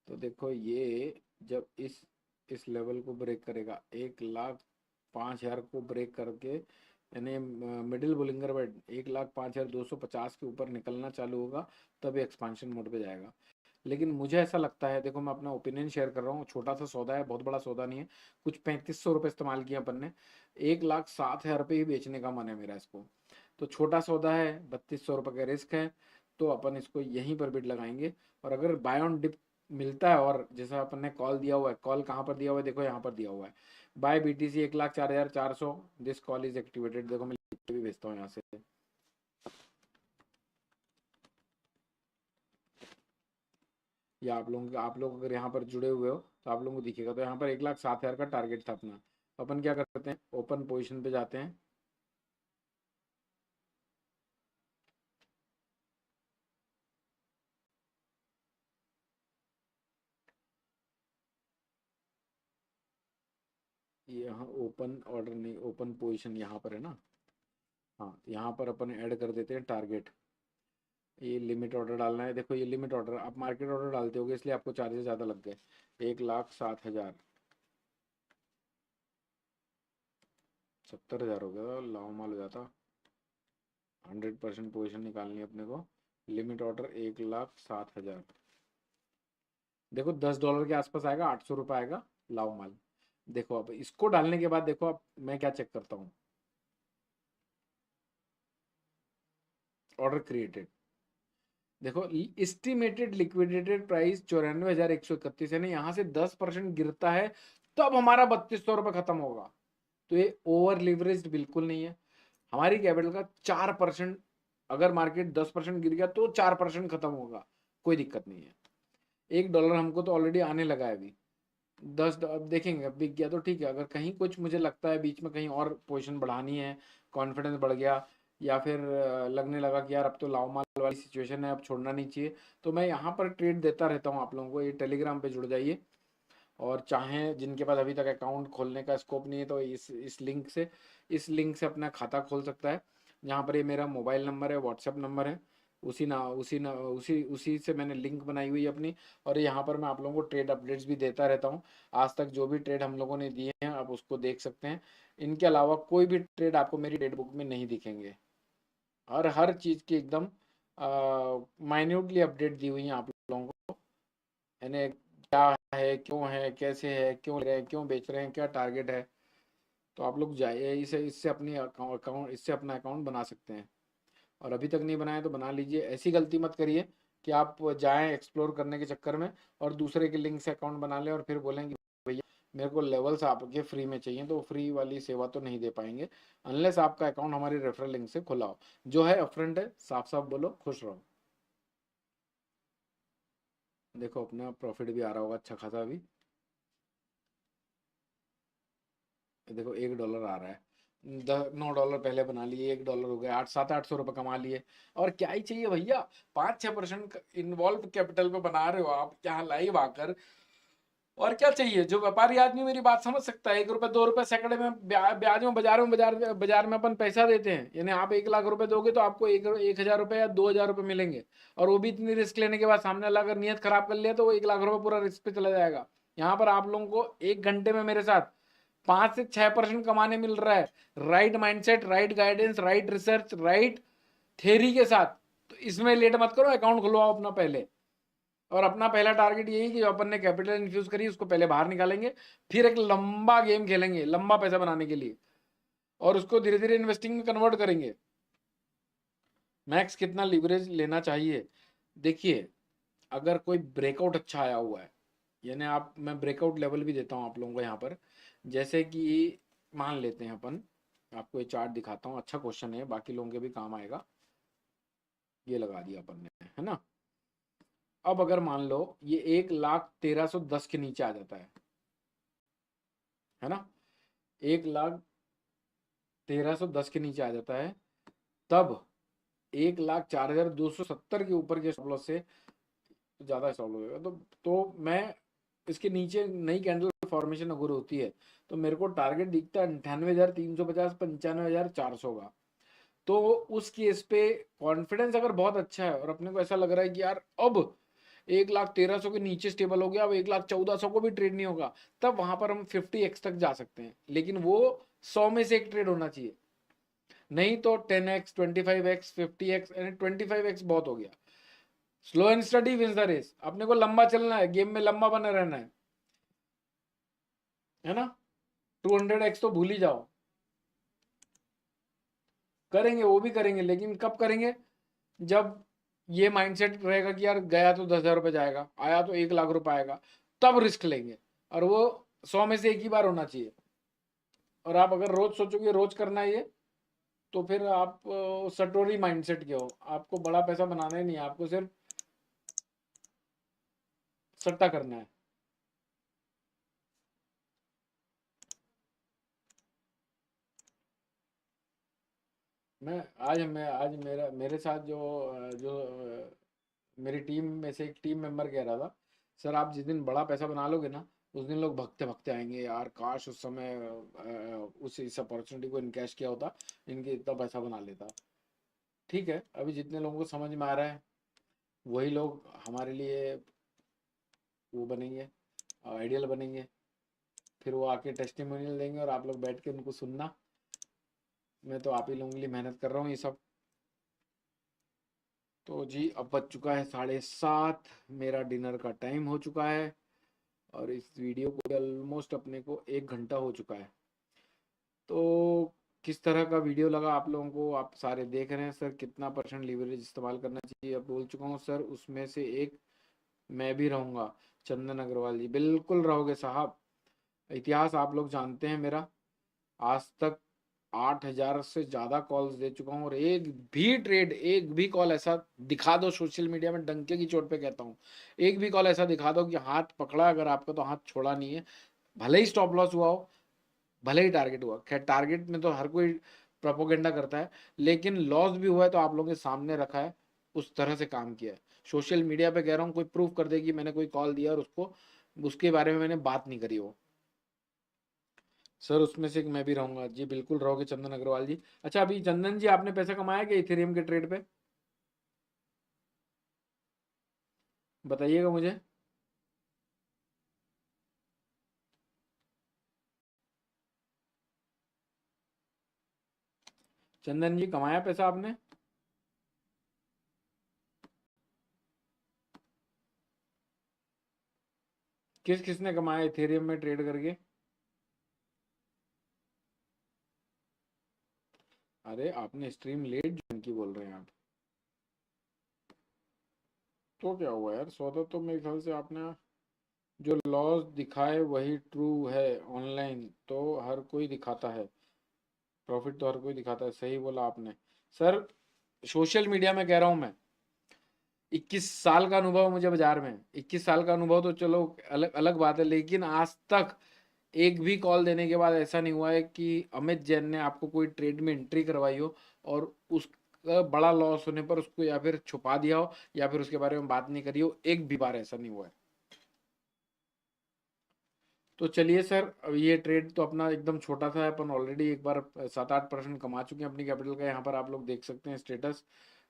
S1: तो देखो ये, जब इस लेवल को ब्रेक करेगा, 1,05,000 को ब्रेक करके, यानी मिडिल बुलिंगर बैड 1,05,250 के ऊपर निकलना चालू होगा, तब एक्सपांशन मोड पे जाएगा। लेकिन मुझे ऐसा लगता है, देखो मैं अपना ओपिनियन शेयर कर रहा हूँ, छोटा सा सौदा है, बहुत बड़ा सौदा नहीं है, कुछ 3500 रुपये इस्तेमाल किया अपन ने, 1,07,000 रुपये ही बेचने का मन है मेरा इसको। तो छोटा सौदा है, 3200 रुपये का रिस्क है, तो अपन इसको यहीं पर बिड लगाएंगे। और अगर बाय ऑन डिप मिलता है। और जैसा अपन ने कॉल दिया हुआ है, कॉल कहाँ पर दिया हुआ है, देखो यहाँ पर दिया हुआ है, buy BTC 1,04,400, this call is activated. देखो मैं लिख के भी भेजता हूँ यहाँ से, या आप लोग अगर यहाँ पर जुड़े हुए हो तो आप लोगों को दिखेगा। तो यहाँ पर 1,07,000 का टारगेट था अपना। तो अपन क्या करते हैं, ओपन पोजिशन पे जाते हैं, यहाँ ओपन ऑर्डर नहीं, ओपन पोजीशन यहाँ पर है ना। हाँ, यहाँ पर अपन ऐड कर देते हैं टारगेट। ये लिमिट ऑर्डर डालना है। देखो ये लिमिट ऑर्डर, आप मार्केट ऑर्डर डालते होगे इसलिए आपको चार्जेस ज़्यादा लग गए। 1,07,000, 70,000 हो गया, लाओ माल हो जाता। 100% पोजीशन निकालनी है अपने को। लिमिट ऑर्डर 1,07,000, देखो $10 के आसपास आएगा, 800 रुपये आएगा, लाओ माल। देखो अब इसको डालने के बाद देखो अब मैं क्या चेक करता हूँ, ऑर्डर क्रिएटेड। देखो एस्टिमेटेड लिक्विडेटेड प्राइस 94,131 है ना, यहाँ से 10% गिरता है तब हमारा 3,200 रुपये खत्म होगा। तो ये ओवर लिवरेज बिल्कुल नहीं है। हमारी कैपिटल का 4%, अगर मार्केट 10% गिर गया तो 4% खत्म होगा, कोई दिक्कत नहीं है। $1 हमको तो ऑलरेडी आने लगा है अभी। 10 अब देखेंगे, अब बिक गया तो ठीक है। अगर कहीं कुछ मुझे लगता है बीच में कहीं और पोजीशन बढ़ानी है, कॉन्फिडेंस बढ़ गया, या फिर लगने लगा कि यार अब तो लाओ माल वाली सिचुएशन है, अब छोड़ना नहीं चाहिए, तो मैं यहाँ पर ट्रेड देता रहता हूँ आप लोगों को। ये टेलीग्राम पे जुड़ जाइए, और चाहें जिनके पास अभी तक अकाउंट खोलने का स्कोप नहीं है तो इस लिंक से अपना खाता खोल सकता है। यहाँ पर ये मेरा मोबाइल नंबर है, व्हाट्सएप नंबर है, उसी से मैंने लिंक बनाई हुई है अपनी। और यहाँ पर मैं आप लोगों को ट्रेड अपडेट्स भी देता रहता हूँ। आज तक जो भी ट्रेड हम लोगों ने दिए हैं आप उसको देख सकते हैं। इनके अलावा कोई भी ट्रेड आपको मेरी ट्रेड बुक में नहीं दिखेंगे। और हर चीज़ की एकदम माइन्यूटली अपडेट दी हुई है आप लोगों को, यानी क्या है, क्यों है, कैसे है, क्यों ले रहे हैं, क्यों बेच रहे हैं, क्या टारगेट है। तो आप लोग जाइए, इससे अपनी अकाउंट इससे अपना अकाउंट बना सकते हैं। और अभी तक नहीं बनाया तो बना लीजिए। ऐसी गलती मत करिए कि आप जाएं एक्सप्लोर करने के चक्कर में और दूसरे के लिंक से अकाउंट बना लें और फिर बोलें कि भैया मेरे को लेवल्स आपके फ्री में चाहिए, तो फ्री वाली सेवा तो नहीं दे पाएंगे अनलेस आपका अकाउंट हमारी रेफरल लिंक से खुला हो। जो है अपफ्रंट है, साफ साफ बोलो, खुश रहो। देखो अपना प्रॉफिट भी आ रहा होगा अच्छा खासा अभी। देखो $1 आ रहा है, $9 पहले बना लिए, $1 हो गया, 800-800 रुपये कमा लिए। और क्या ही चाहिए भैया, 5-6% इन्वॉल्व कैपिटल पे बना रहे हो आप यहाँ लाइव आकर। और क्या चाहिए, जो व्यापारी आदमी मेरी बात समझ सकता है, ₹1 ₹2 सैकड़े में ब्याज में बाजार में अपन पैसा देते हैं। यानी आप 1,00,000 रुपए दोगे तो आपको 1,000 रुपए या 2,000 रुपए मिलेंगे। और वो भी इतनी रिस्क लेने के बाद सामने वाला अगर नियत खराब कर लिया तो वो 1,00,000 रुपए पूरा रिस्क पे चला जाएगा। यहाँ पर आप लोगों को 1 घंटे में मेरे साथ 5 से 6% कमाने मिल रहा है, right mindset, right guidance, right research, right theory के साथ। तो इसमें लेट मत करो, अकाउंट खुलवाओ अपना पहले। और अपना पहला टारगेट यही कि जो अपन ने कैपिटल इन्फ्यूज करी उसको पहले बाहर निकालेंगे, फिर एक लंबा गेम खेलेंगे लंबा पैसा बनाने के लिए, और उसको धीरे धीरे इन्वेस्टिंग में कन्वर्ट करेंगे। मैक्स कितना लीवरेज लेना चाहिए, देखिए अगर कोई ब्रेकआउट अच्छा आया हुआ है, यानी आप, मैं ब्रेकआउट लेवल भी देता हूँ आप लोगों को यहाँ पर। जैसे कि मान लेते हैं अपन, आपको ये चार्ट दिखाता हूँ, अच्छा क्वेश्चन है, बाकी लोगों के भी काम आएगा। ये लगा दिया अपन ने, है ना। अब अगर मान लो ये 1,13,10 के नीचे आ जाता है ना, 1,13,10 के नीचे आ जाता है, तब 1,04,270 के ऊपर के स्टॉप लॉस से ज्यादा स्टॉप लॉस होगा। तो मैं इसके नीचे नई कैंडल फॉर्मेशन अगर होती है तो मेरे को टारगेट दिखता है 98,350, 95,400 का। तो उस केस पे कॉन्फिडेंस अगर बहुत अच्छा है और अपने को ऐसा लग रहा है कि यार अब 1,13,000 के नीचे स्टेबल हो गया, अब 1,14,000 को भी ट्रेड नहीं होगा, तब वहां पर हम 50x तक जा सकते हैं। लेकिन वो 100 में से एक ट्रेड होना चाहिए, नहीं तो 10x, 25x, 50x, 25x बहुत हो गया। Slow and steady wins the race. अपने को लंबा चलना है, गेम में लंबा बना रहना है ना। 200x तो भूल ही जाओ, करेंगे वो भी करेंगे, लेकिन कब करेंगे, जब ये माइंडसेट रहेगा कि यार गया तो 10,000 रुपये जाएगा, आया तो 1 लाख रुपए आएगा, तब रिस्क लेंगे। और वो 100 में से एक ही बार होना चाहिए। और आप अगर रोज सोचोगे रोज करना है ये, तो फिर आप सटोरी माइंडसेट के हो, आपको बड़ा पैसा बनाना ही नहीं है, आपको सिर्फ सट्टा करना है। मैं आज मेरे साथ मेरी टीम में से एक टीम मेंबर कह रहा था, सर आप जिस दिन बड़ा पैसा बना लोगे ना, उस दिन लोग भगते भगते आएंगे, यार काश उस समय इस अपॉर्चुनिटी को इनकैश किया होता, इनके इतना पैसा बना लेता। ठीक है, अभी जितने लोगों को समझ में आ रहा है वही लोग हमारे लिए वो बनेंगे, आइडियल बनेंगे। फिर वो आके टेस्टिमोनियल देंगे और आप लोग बैठ के उनको सुनना। मैं तो आप ही लोगों के लिए मेहनत कर रहा हूँ ये सब। तो जी अब बज चुका है 7:30, मेरा डिनर का टाइम हो चुका है, और इस वीडियो को ऑलमोस्ट अपने को 1 घंटा हो चुका है। तो किस तरह का वीडियो लगा आप लोगों को? आप सारे देख रहे हैं सर कितना % लीवरेज इस्तेमाल करना चाहिए, अब बोल चुका हूँ सर, उसमें से एक मैं भी रहूँगा। चंदन अग्रवाल जी, बिल्कुल रहोगे साहब। इतिहास आप लोग जानते हैं मेरा, आज तक 8,000 से ज्यादा कॉल्स दे चुका हूँ, और एक भी कॉल ऐसा दिखा दो सोशल मीडिया में, डंके की चोट पे कहता हूँ, एक भी कॉल ऐसा दिखा दो कि हाथ पकड़ा अगर आपका तो हाथ छोड़ा नहीं है। भले ही स्टॉप लॉस हुआ हो, भले ही टारगेट हुआ, खैर टारगेट में तो हर कोई प्रोपोगेंडा करता है, लेकिन लॉस भी हुआ है तो आप लोगों के सामने रखा है, उस तरह से काम किया है। सोशल मीडिया पे कह रहा हूँ, कोई प्रूफ कर दे कि मैंने कोई कॉल दिया और उसको उसके बारे में मैंने बात नहीं करी हो। सर उसमें से एक मैं भी रहूंगा जी, बिल्कुल रहोगे चंदन अग्रवाल जी। अच्छा अभी चंदन जी आपने पैसा कमाया क्या इथेरियम के ट्रेड पे? बताइएगा मुझे। चंदन जी कमाया पैसा आपने? किस किसने कमाया इथेरियम में ट्रेड करके? अरे आपने स्ट्रीम लेट ज्वाइन की बोल रहे हैं आप, तो क्या हुआ यार? सौदा तो मेरे ख्याल से आपने जो लॉस दिखाए वही ट्रू है, ऑनलाइन तो हर कोई दिखाता है, प्रॉफिट तो हर कोई दिखाता है, सही बोला आपने। सर सोशल मीडिया में कह रहा हूं मैं, 21 साल का अनुभव है मुझे बाजार में, 21 साल का अनुभव तो चलो अलग अलग बात है, लेकिन आज तक एक भी कॉल देने के बाद ऐसा नहीं हुआ है कि अमित जैन ने आपको कोई ट्रेड में एंट्री करवाई हो और उसका बड़ा लॉस होने पर उसको या फिर छुपा दिया हो या फिर उसके बारे में बात नहीं करी हो, एक भी बार ऐसा नहीं हुआ है। तो चलिए सर, अब ये ट्रेड तो अपना एकदम छोटा था, अपन ऑलरेडी एक बार 7-8% कमा चुके हैं अपनी कैपिटल का, यहाँ पर आप लोग देख सकते हैं स्टेटस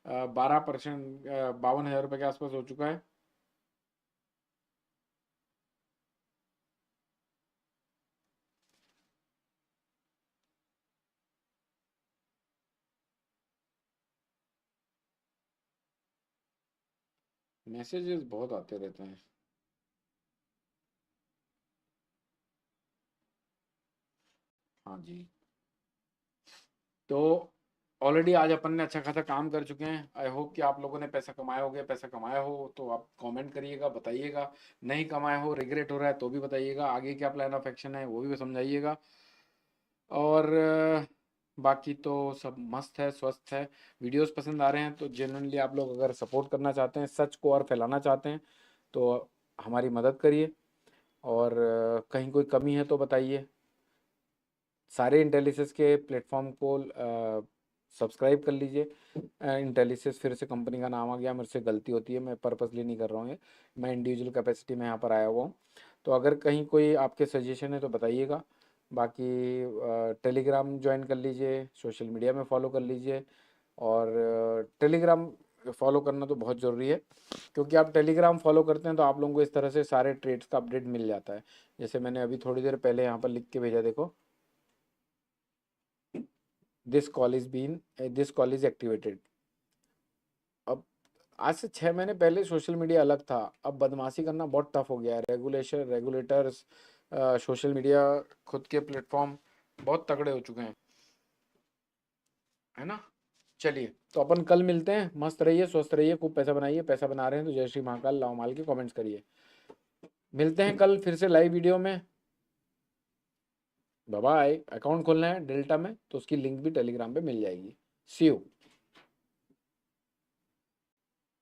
S1: 12%, 52,000 रुपये के आसपास हो चुका है। मैसेजेस बहुत आते रहते हैं। हाँ जी। तो ऑलरेडी आज अपन ने अच्छा खासा काम कर चुके हैं, आई होप कि आप लोगों ने पैसा कमाया हो गया, पैसा कमाया हो तो आप कमेंट करिएगा, बताइएगा। नहीं कमाया हो, रिग्रेट हो रहा है तो भी बताइएगा, आगे क्या प्लान ऑफ एक्शन है वो भी समझाइएगा। और बाकी तो सब मस्त है, स्वस्थ है। वीडियोस पसंद आ रहे हैं तो जेन्युइनली आप लोग अगर सपोर्ट करना चाहते हैं, सच को और फैलाना चाहते हैं तो हमारी मदद करिए, और कहीं कोई कमी है तो बताइए। सारे इंटेलिसिस के प्लेटफॉर्म को सब्सक्राइब कर लीजिए। इंटेलिसिस फिर से कंपनी का नाम आ गया, मेरे से गलती होती है, मैं पर्पसली नहीं कर रहा हूँ ये, मैं इंडिविजुअल कैपेसिटी में यहाँ पर आया हुआ हूँ। तो अगर कहीं कोई आपके सजेशन है तो बताइएगा। बाकी टेलीग्राम ज्वाइन कर लीजिए, सोशल मीडिया में फॉलो कर लीजिए, और टेलीग्राम फॉलो करना तो बहुत ज़रूरी है, क्योंकि आप टेलीग्राम फॉलो करते हैं तो आप लोगों को इस तरह से सारे ट्रेड्स का अपडेट मिल जाता है। जैसे मैंने अभी थोड़ी देर पहले यहाँ पर लिख के भेजा, देखो, दिस कॉल इज एक्टिवेटेड। अब आज से 6 महीने पहले सोशल मीडिया अलग था, अब बदमाशी करना बहुत टफ हो गया है। रेगुलेटर्स, सोशल मीडिया, खुद के प्लेटफॉर्म बहुत तगड़े हो चुके हैं, है ना? चलिए, तो अपन कल मिलते हैं। मस्त रहिए, स्वस्थ रहिए, खूब पैसा बनाइए। पैसा बना रहे हैं तो जय श्री महाकाल लाओ माल के कमेंट्स करिए। मिलते हैं कल फिर से लाइव वीडियो में। Bye bye. अकाउंट खोलना है डेल्टा में तो उसकी लिंक भी टेलीग्राम पे मिल जाएगी। सी यू।